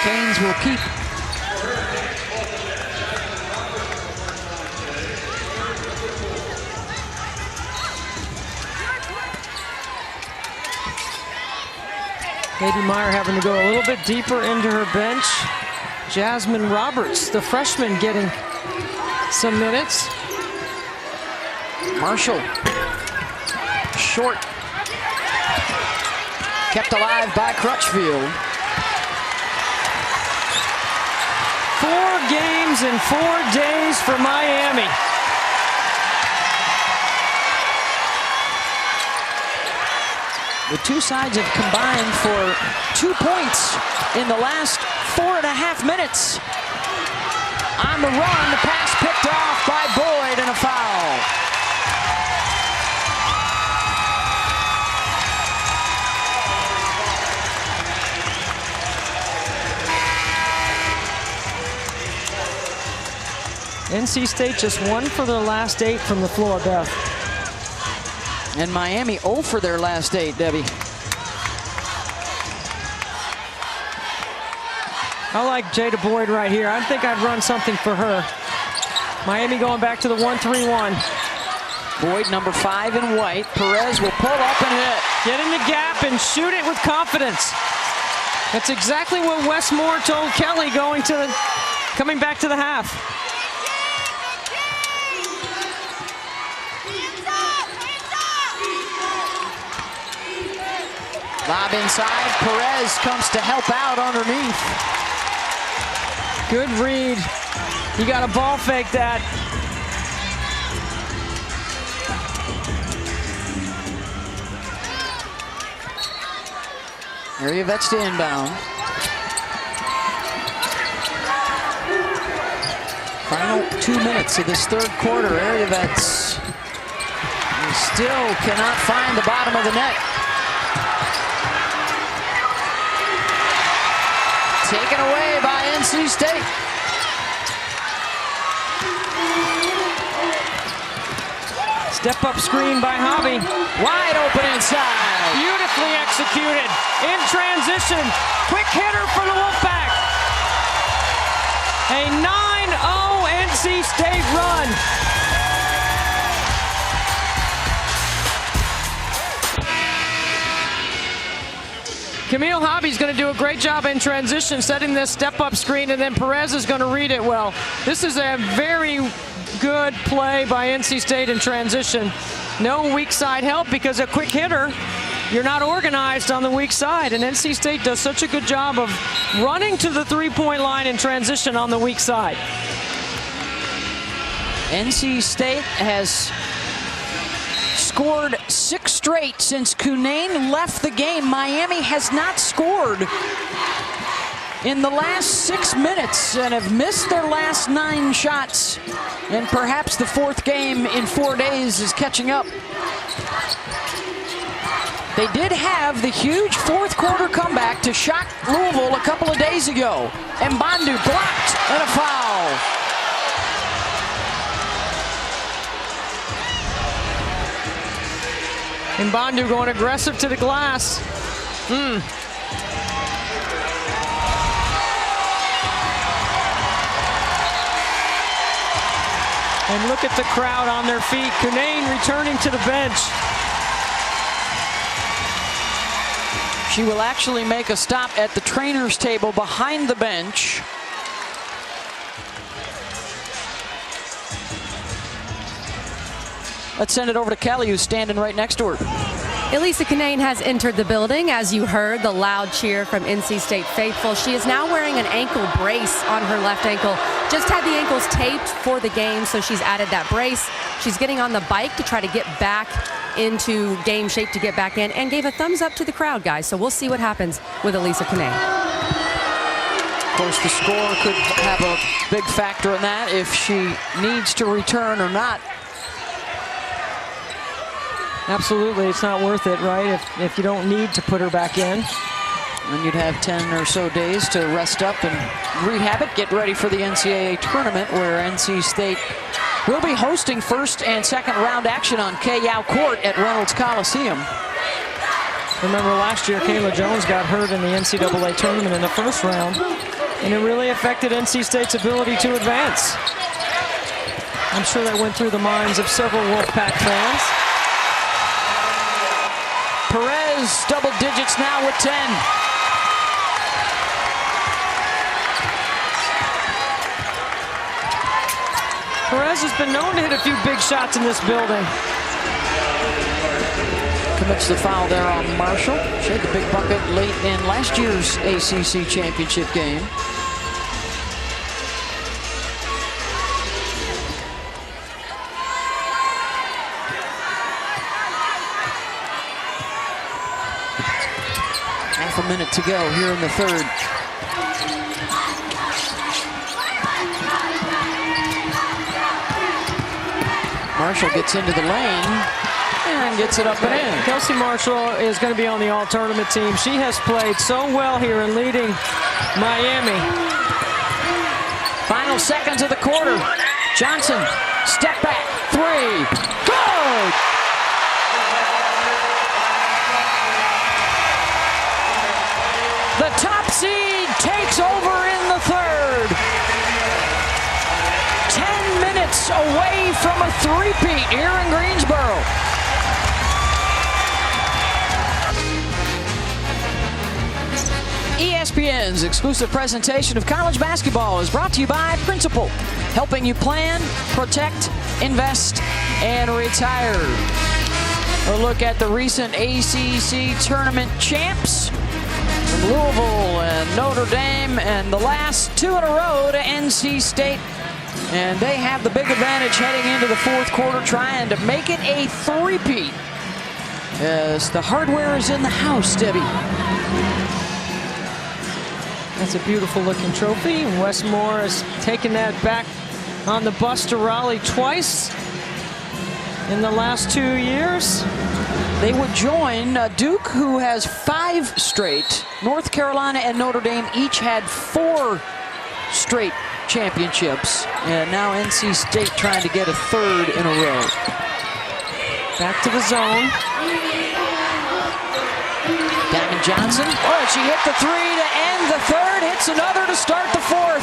Canes will keep. Katie Meyer having to go a little bit deeper into her bench. Jasmine Roberts, the freshman, getting some minutes. Marshall, short. Kept alive by Crutchfield. 4 games in 4 days for Miami. The two sides have combined for 2 points in the last 4.5 minutes. On the run, the pass picked off by Boyd and a foul. NC State just 1 for their last 8 from the floor, Beth. And Miami 0 for their last 8, Debbie. I like Jada Boyd right here. I think I'd run something for her. Miami going back to the 1-3-1. Boyd, number 5 in white. Perez will pull up and hit. Get in the gap and shoot it with confidence. That's exactly what Wes Moore told Kelly coming back to the half. Lob inside. Perez comes to help out underneath. Good read. You got to ball fake that. Ariavets to inbound. Final 2 minutes of this third quarter. Ariavets still cannot find the bottom of the net. Taken away by NC State. Step up screen by Hobby. Wide open inside. Beautifully executed. In transition. Quick hitter for the Wolfpack. A 9-0 NC State run. Camille Hobby's going to do a great job in transition, setting this step-up screen, and then Perez is going to read it well. This is a very good play by NC State in transition. No weak side help because a quick hitter, you're not organized on the weak side, and NC State does such a good job of running to the three-point line in transition on the weak side. NC State has scored 6 straight since Cunane left the game. Miami has not scored in the last 6 minutes and have missed their last 9 shots. And perhaps the 4th game in 4 days is catching up. They did have the huge 4th quarter comeback to shock Louisville a couple of days ago. Mbandu blocked and a foul. Mbandu going aggressive to the glass. And look at the crowd on their feet. Cunane returning to the bench. She will actually make a stop at the trainer's table behind the bench. Let's send it over to Kelly, who's standing right next to her. Elisa Canane has entered the building. As you heard, the loud cheer from NC State faithful. She is now wearing an ankle brace on her left ankle. Just had the ankles taped for the game, so she's added that brace. She's getting on the bike to try to get back into game shape to get back in, and gave a thumbs up to the crowd, guys. So we'll see what happens with Elisa Canane. Of course, the score could have a big factor in that, if she needs to return or not. Absolutely, it's not worth it, right? If you don't need to put her back in. And you'd have 10 or so days to rest up and rehab it, get ready for the NCAA tournament, where NC State will be hosting first and second round action on K-Yow Court at Reynolds Coliseum. Remember last year, Kayla Jones got hurt in the NCAA tournament in the first round, and it really affected NC State's ability to advance. I'm sure that went through the minds of several Wolfpack fans. Perez, double digits now with 10. Perez has been known to hit a few big shots in this building. Commits the foul there on Marshall. She had the big bucket late in last year's ACC championship game. Half a minute to go here in the third. Marshall gets into the lane and gets it up and in. Kelsey Marshall is going to be on the all-tournament team. She has played so well here in leading Miami. Final seconds of the quarter. Johnson, step back, three, good! The top seed takes over in the third. 10 minutes away from a three-peat here in Greensboro. ESPN's exclusive presentation of college basketball is brought to you by Principal, helping you plan, protect, invest, and retire. A look at the recent ACC tournament champs from Louisville and Notre Dame, and the last two in a row to NC State. And they have the big advantage heading into the fourth quarter, trying to make it a three-peat. As the hardware is in the house, Debbie. That's a beautiful looking trophy. Wes Moore has taken that back on the bus to Raleigh twice in the last 2 years. They would join Duke, who has 5 straight. North Carolina and Notre Dame each had 4 straight championships. And now NC State trying to get a third in a row. Back to the zone. Diamond Johnson. Oh, she hit the three to end the third. Hits another to start the fourth.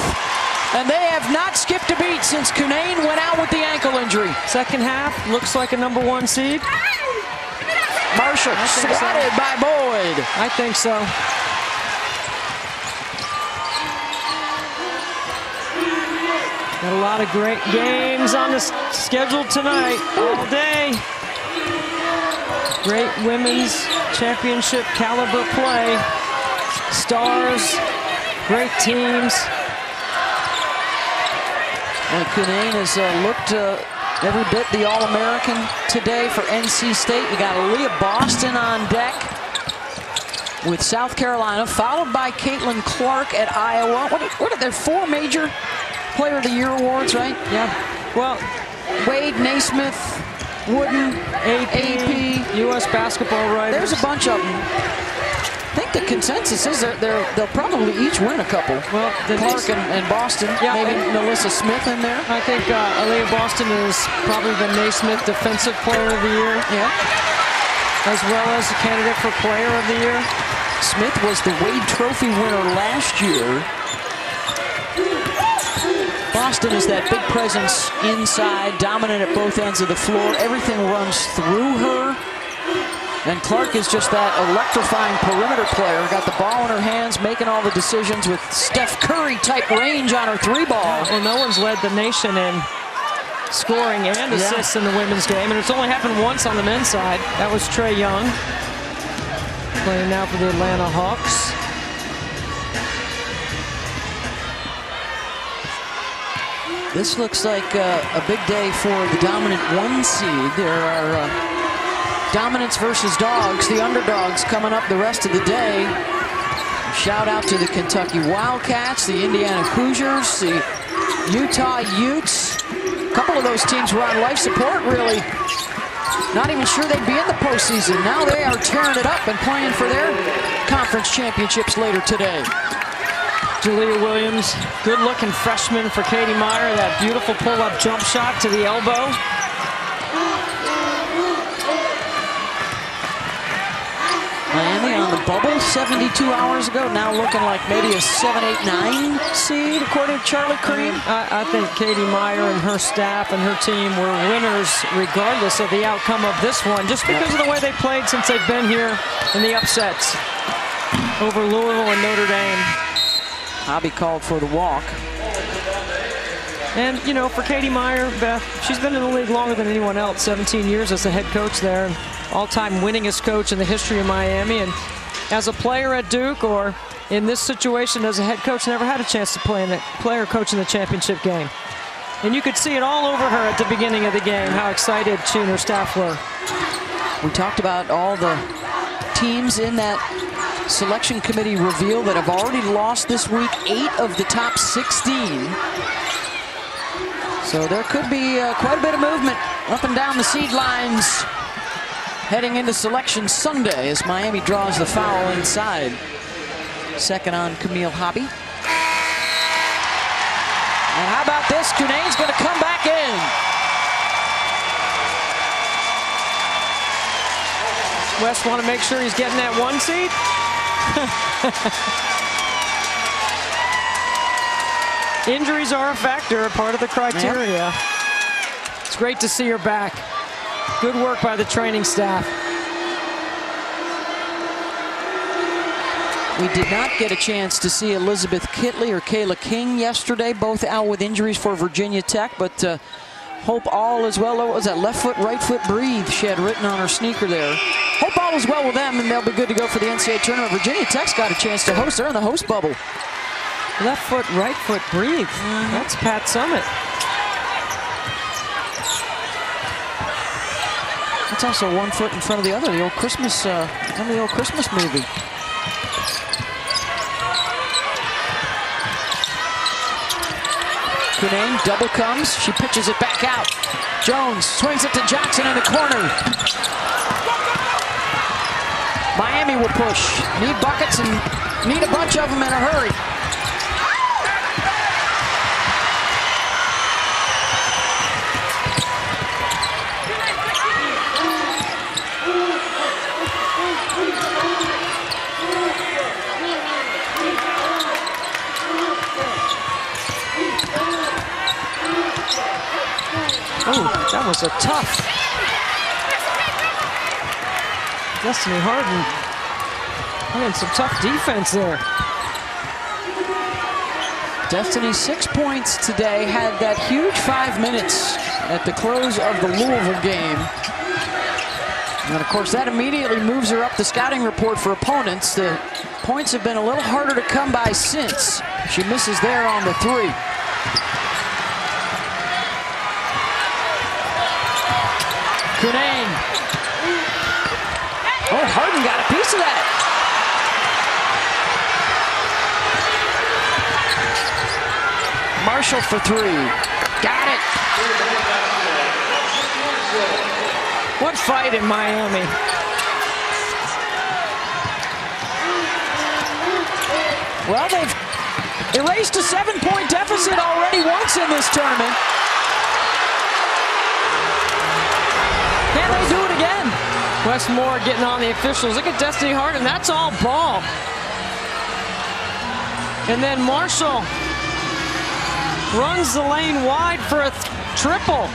And they have not skipped a beat since Canane went out with the ankle injury. Second half looks like a #1 seed. Marshall swatted by Boyd. I think so. Got a lot of great games on the schedule tonight, all day. Great women's championship caliber play. Stars, great teams. And Canane has looked every bit the All-American today for NC State. You got Aaliyah Boston on deck with South Carolina, followed by Caitlin Clark at Iowa. What are there, 4 major Player of the Year awards, right? Yeah. Well, Wade, Naismith, Wooden, AP, U.S. basketball writers. There's a bunch of them. I think the consensus is they'll probably each win a couple. Well, Clark and Boston, yeah, maybe Melissa Smith in there. I think Aaliyah Boston is probably the Naismith Defensive Player of the Year. Yeah. As well as a candidate for Player of the Year. Smith was the Wade Trophy winner last year. Boston is that big presence inside, dominant at both ends of the floor. Everything runs through her. And Clark is just that electrifying perimeter player. Got the ball in her hands, making all the decisions with Steph Curry-type range on her 3-ball. Well, no one's led the nation in scoring and assists in the women's game, and it's only happened once on the men's side. That was Trae Young, playing now for the Atlanta Hawks. This looks like a big day for the dominant 1 seed. There are dominants versus dogs, the underdogs coming up the rest of the day. Shout out to the Kentucky Wildcats, the Indiana Hoosiers, the Utah Utes. A couple of those teams were on life support, really. Not even sure they'd be in the postseason. Now they are tearing it up and playing for their conference championships later today. Jalea Williams, good-looking freshman for Katie Meyer. That beautiful pull-up jump shot to the elbow. Miami on the bubble 72 hours ago, now looking like maybe a 7, 8, 9 seed, according to Charlie Cream. I think Katie Meyer and her staff and her team were winners regardless of the outcome of this one, just because of the way they played since they've been here in the upsets over Louisville and Notre Dame. Hobby called for the walk. And, you know, for Katie Meyer, Beth, she's been in the league longer than anyone else, 17 years as the head coach there, all-time winningest coach in the history of Miami. And as a player at Duke, or in this situation as a head coach, never had a chance to play or coach in the championship game. And you could see it all over her at the beginning of the game, how excited she and her staff were. We talked about all the teams in that selection committee reveal that have already lost this week, 8 of the top 16. So there could be quite a bit of movement up and down the seed lines heading into Selection Sunday as Miami draws the foul inside. Second on Camille Hobby. And how about this? Cunane's going to come back in. West want to make sure he's getting that 1 seed. Injuries are a factor, a part of the criteria. Yeah. It's great to see her back. Good work by the training staff. We did not get a chance to see Elizabeth Kitley or Kayla King yesterday, both out with injuries for Virginia Tech, but hope all is well. What was that, left foot, right foot, breathe, she had written on her sneaker there. Hope all is well with them, and they'll be good to go for the NCAA tournament. Virginia Tech's got a chance to host. They're in the host bubble. Left foot, right foot, breathe. That's Pat Summitt. That's also 1 foot in front of the other. The old Christmas, remember the old Christmas movie? Cunane double comes. She pitches it back out. Jones swings it to Jackson in the corner. Miami will push. Need buckets and need a bunch of them in a hurry. Oh, that was a tough. Destiny Harden playing some tough defense there. Destiny 6 points today, had that huge 5 minutes at the close of the Louisville game. And of course that immediately moves her up the scouting report for opponents. The points have been a little harder to come by since. She misses there on the 3. Cunane. Oh, Harden got a piece of that. Marshall for 3. Got it. What fight in Miami. Well, they've erased a 7-point deficit already once in this tournament. Can they do it again? Wes Moore getting on the officials. Look at Destiny Harden. That's all ball. And then Marshall runs the lane wide for a triple.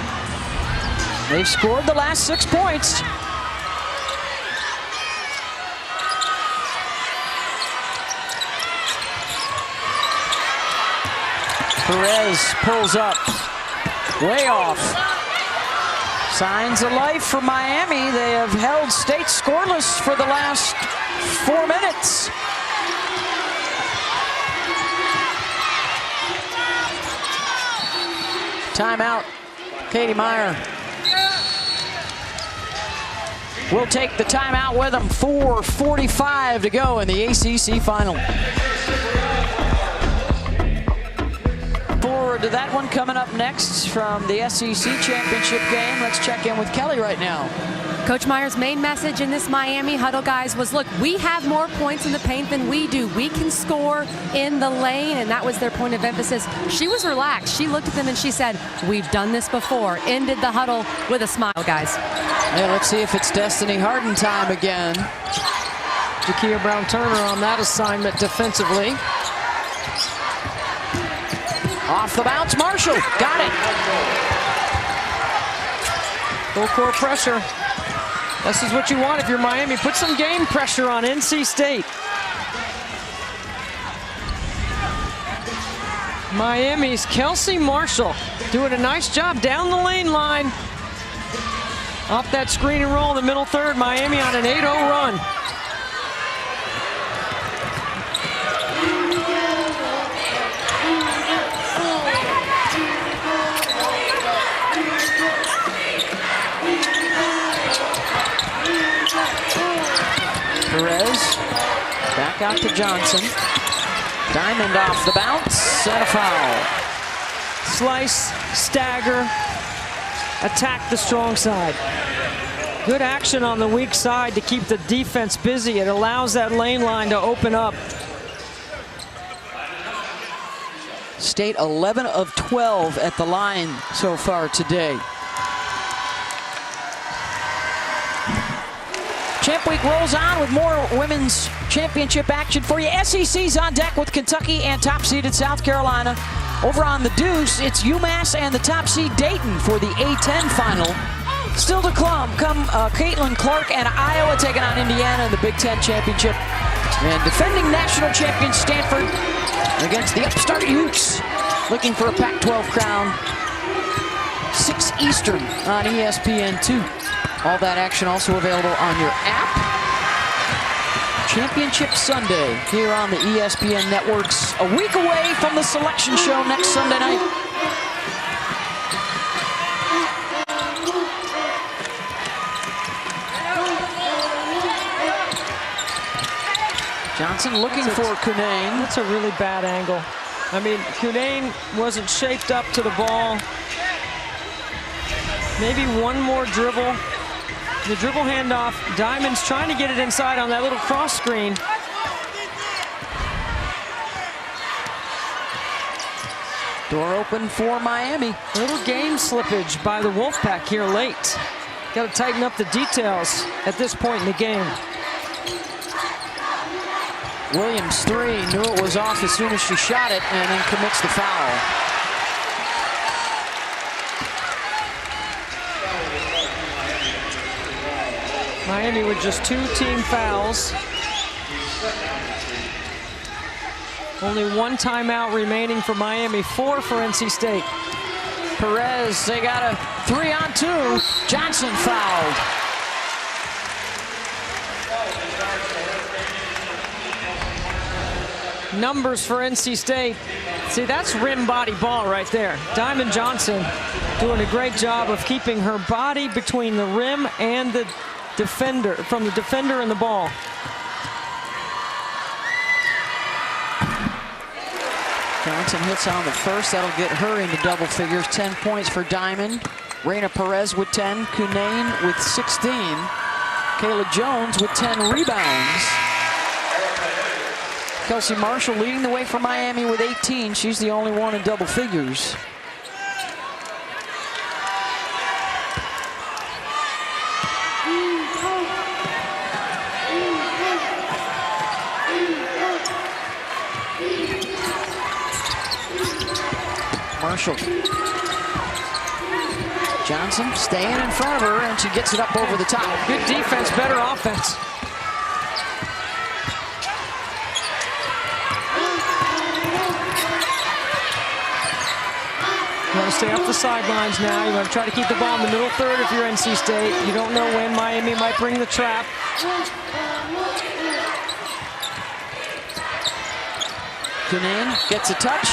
They've scored the last 6 points. Perez pulls up. Way off. Signs of life for Miami. They have held State scoreless for the last 4 minutes. Timeout. Katie Meyer will take the timeout with them. 4:45 to go in the ACC final. Forward to that one coming up next from the SEC championship game. Let's check in with Kelly right now. Coach Meyer's main message in this Miami huddle, guys, was, look, we have more points in the paint than we do. We can score in the lane, and that was their point of emphasis. She was relaxed. She looked at them and she said, we've done this before. Ended the huddle with a smile, guys. Yeah, let's see if it's Destiny Harden time again. Jakia Brown-Turner on that assignment defensively. Off the bounce, Marshall. Got it. Full court pressure. This is what you want if you're Miami. Put some game pressure on NC State. Miami's Kelsey Marshall doing a nice job down the lane line. Off that screen and roll in the middle third. Miami on an 8-0 run. Perez, back out to Johnson. Diamond off the bounce, and a foul. Slice, stagger, attack the strong side. Good action on the weak side to keep the defense busy. It allows that lane line to open up. State 11 of 12 at the line so far today. Champ Week rolls on with more women's championship action for you. SEC's on deck with Kentucky and top-seeded South Carolina. Over on the Deuce, it's UMass and the top seed Dayton for the A10 final. Still to come Caitlin Clark and Iowa taking on Indiana in the Big Ten championship. And defending national champion Stanford against the upstart Utes, looking for a Pac-12 crown. 6 Eastern on ESPN2. All that action also available on your app. Championship Sunday here on the ESPN networks. A week away from the selection show next Sunday night. Johnson looking for Cunane. That's a really bad angle. I mean, Cunane wasn't shaped up to the ball. Maybe one more dribble. The dribble handoff. Diamond's trying to get it inside on that little cross screen. Door open for Miami. A little game slippage by the Wolfpack here late. Got to tighten up the details at this point in the game. Williams 3, knew it was off as soon as she shot it, and then commits the foul. Miami with just 2 team fouls. Only 1 timeout remaining for Miami, 4 for NC State. Perez, they got a 3-on-2. Johnson fouled. Numbers for NC State. See, that's rim body ball right there. Diamond Johnson doing a great job of keeping her body between the rim and the defender, from the defender and the ball. Johnson hits on the first. That'll get her into double figures. 10 points for Diamond. Reina Perez with 10. Cunane with 16. Kayla Jones with 10 rebounds. Kelsey Marshall leading the way for Miami with 18. She's the only one in double figures. Marshall. Johnson staying in front of her, and she gets it up over the top. Good defense, better offense. stay off the sidelines now. You want to try to keep the ball in the middle third if you're NC State. You don't know when Miami might bring the trap. Cunnane gets a touch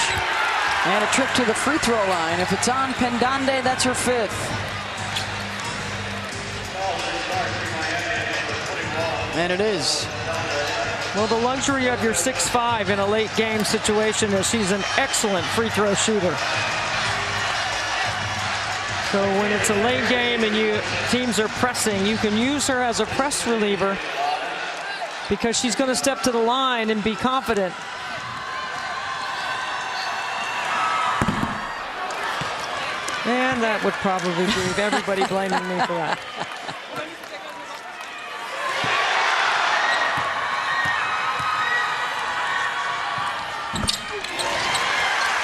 and a trip to the free throw line. If it's on Pendande, that's her 5th. And it is. Well, the luxury of your 6'5" in a late game situation is she's an excellent free throw shooter. So when it's a late game and teams are pressing, you can use her as a press reliever because she's going to step to the line and be confident. And that would probably leave everybody blaming me for that.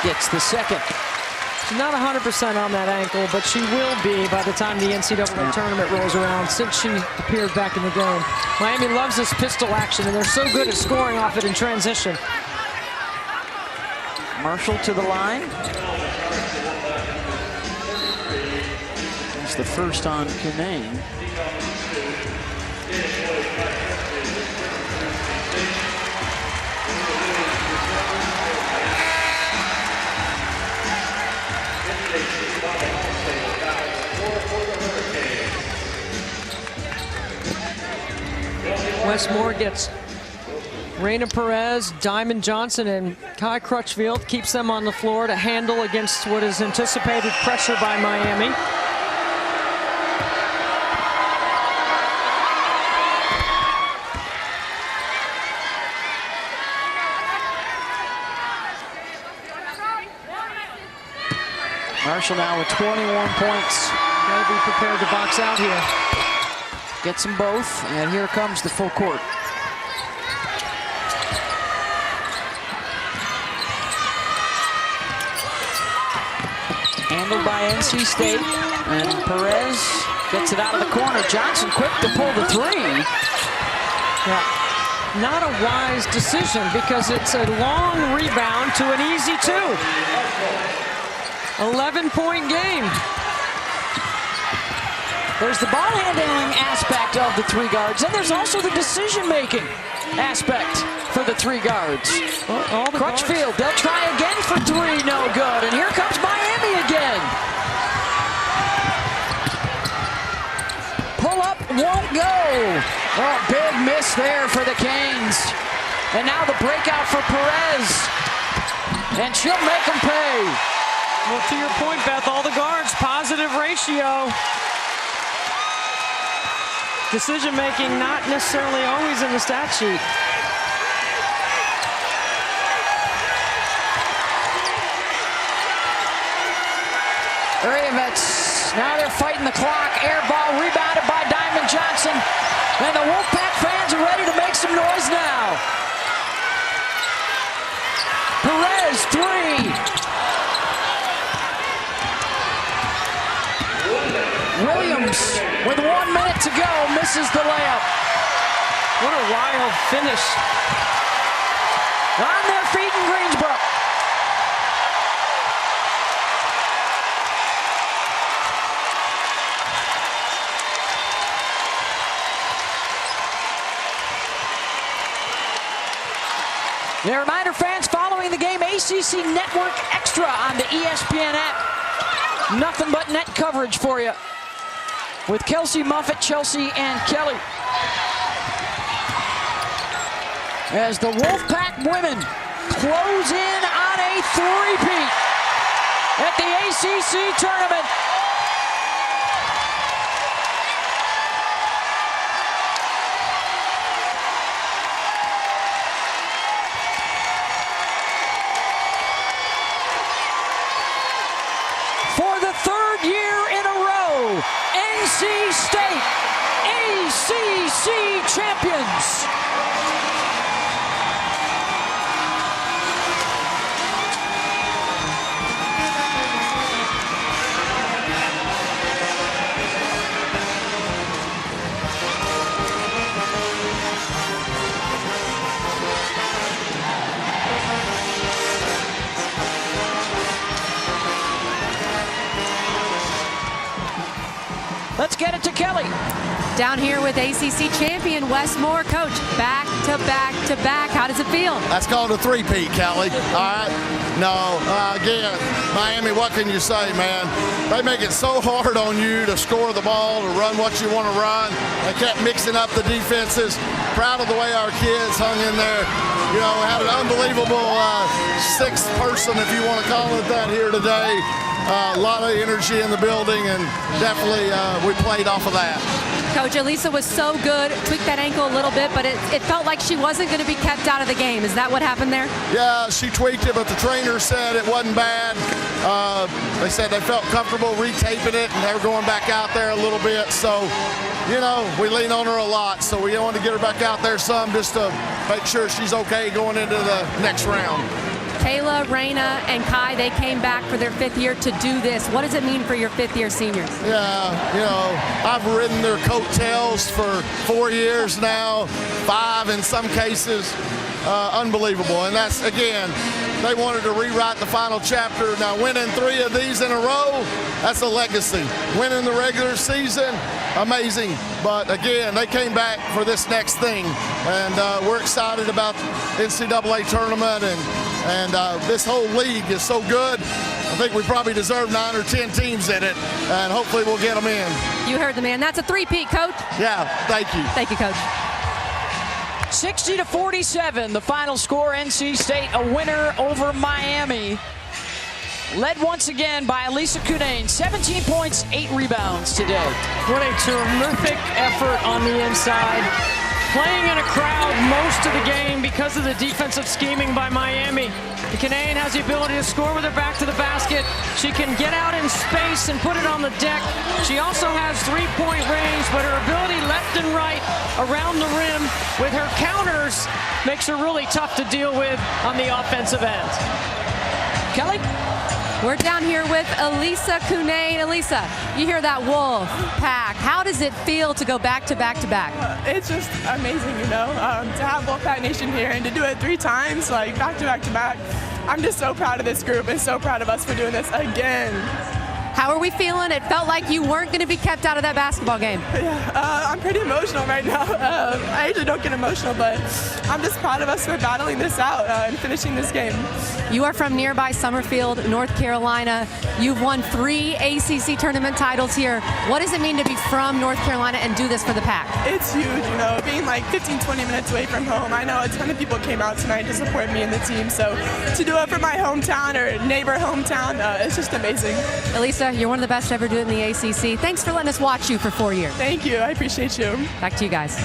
Gets the 2nd. She's not 100% on that ankle, but she will be by the time the NCAA tournament rolls around, since she appeared back in the game. Miami loves this pistol action, and they're so good at scoring off it in transition. Marshall to the line. It's the first on Cunnane. Wes Moore gets Raina Perez, Diamond Johnson, and Kai Crutchfield, keeps them on the floor to handle against what is anticipated pressure by Miami. Marshall now with 21 points. Got to be prepared to box out here. Gets them both, and here comes the full court. Handled by NC State, and Perez gets it out of the corner. Johnson quick to pull the 3. Yeah. Not a wise decision because it's a long rebound to an easy 2. 11-point game. There's the ball handling aspect of the 3 guards, and there's also the decision-making aspect for the 3 guards. All the Crutchfield, they'll try again for 3, no good, and here comes Miami again. Pull up, won't go. Oh, big miss there for the Canes. And now the breakout for Perez, and she'll make them pay. Well, to your point, Beth, all the guards, positive ratio. Decision-making not necessarily always in the stat sheet. Ravets, now they're fighting the clock. Air ball rebounded by Diamond Johnson. And the Wolfpack fans are ready to make some noise now. Perez, 3. Williams, with 1 minute to go, misses the layup. What a wild finish. On their feet in Greensboro. A reminder, fans, following the game, ACC Network Extra on the ESPN app. Nothing but net coverage for you with Kelsey Muffett, Chelsea, and Kelly. As the Wolfpack women close in on a 3-peat at the ACC tournament. For the 3rd year in a row, NC State, ACC champions. Let's get it to Kelly. Down here with ACC champion Westmore. Coach, back to back to back. How does it feel? That's called a three-peat, Kelly. All right? No, again, Miami, what can you say, man? They make it so hard on you to score the ball, to run what you want to run. They kept mixing up the defenses. Proud of the way our kids hung in there. You know, we had an unbelievable sixth person, if you want to call it that, here today. A lot of energy in the building, and definitely we played off of that. Coach, Elisa was so good, tweaked that ankle a little bit, but it felt like she wasn't going to be kept out of the game. Is that what happened there? Yeah, she tweaked it, but the trainer said it wasn't bad. They said they felt comfortable retaping it, and they were going back out there a little bit. So, you know, we lean on her a lot, so we want to get her back out there some just to make sure she's okay going into the next round. Kayla, Raina, and Kai, they came back for their 5th year to do this. What does it mean for your 5th-year seniors? Yeah, you know, I've ridden their coattails for 4 years now, 5 in some cases. Unbelievable. And that's, again, they wanted to rewrite the final chapter. Now, winning 3 of these in a row, that's a legacy. Winning the regular season, amazing. But, again, they came back for this next thing. And we're excited about the NCAA tournament. And this whole league is so good. I think we probably deserve 9 or 10 teams in it. And hopefully we'll get them in. You heard the man. That's a three-peat, Coach. Yeah, thank you. Thank you, Coach. 60-47, the final score. NC State a winner over Miami. Led once again by Elisa Cunane, 17 points, 8 rebounds today. What a terrific effort on the inside. Playing in a crowd most of the game because of the defensive scheming by Miami. Cunane has the ability to score with her back to the basket. She can get out in space and put it on the deck. She also has three-point range, but her ability left and right around the rim with her counters makes her really tough to deal with on the offensive end. Kelly? We're down here with Elisa Cunane. Elisa, you hear that wolf pack. How does it feel to go back to back to back? It's just amazing, you know, to have Wolfpack Nation here and to do it 3 times, like back to back to back. I'm just so proud of this group and so proud of us for doing this again. How are we feeling? It felt like you weren't going to be kept out of that basketball game. Yeah, I'm pretty emotional right now. I usually don't get emotional, but I'm just proud of us for battling this out and finishing this game. You are from nearby Summerfield, North Carolina. You've won 3 ACC tournament titles here. What does it mean to be from North Carolina and do this for the Pack? It's huge, you know, being like 15, 20 minutes away from home. I know a ton of people came out tonight to support me and the team, so to do it for my hometown or neighbor hometown, it's just amazing. Elisa, you're one of the best to ever do it in the ACC. Thanks for letting us watch you for 4 years. Thank you. I appreciate you. Back to you guys.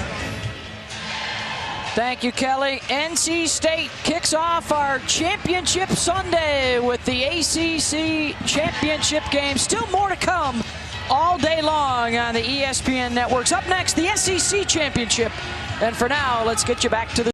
Thank you, Kelly. NC State kicks off our championship Sunday with the ACC championship game. Still more to come all day long on the ESPN networks. Up next, the SEC championship. And for now, let's get you back to the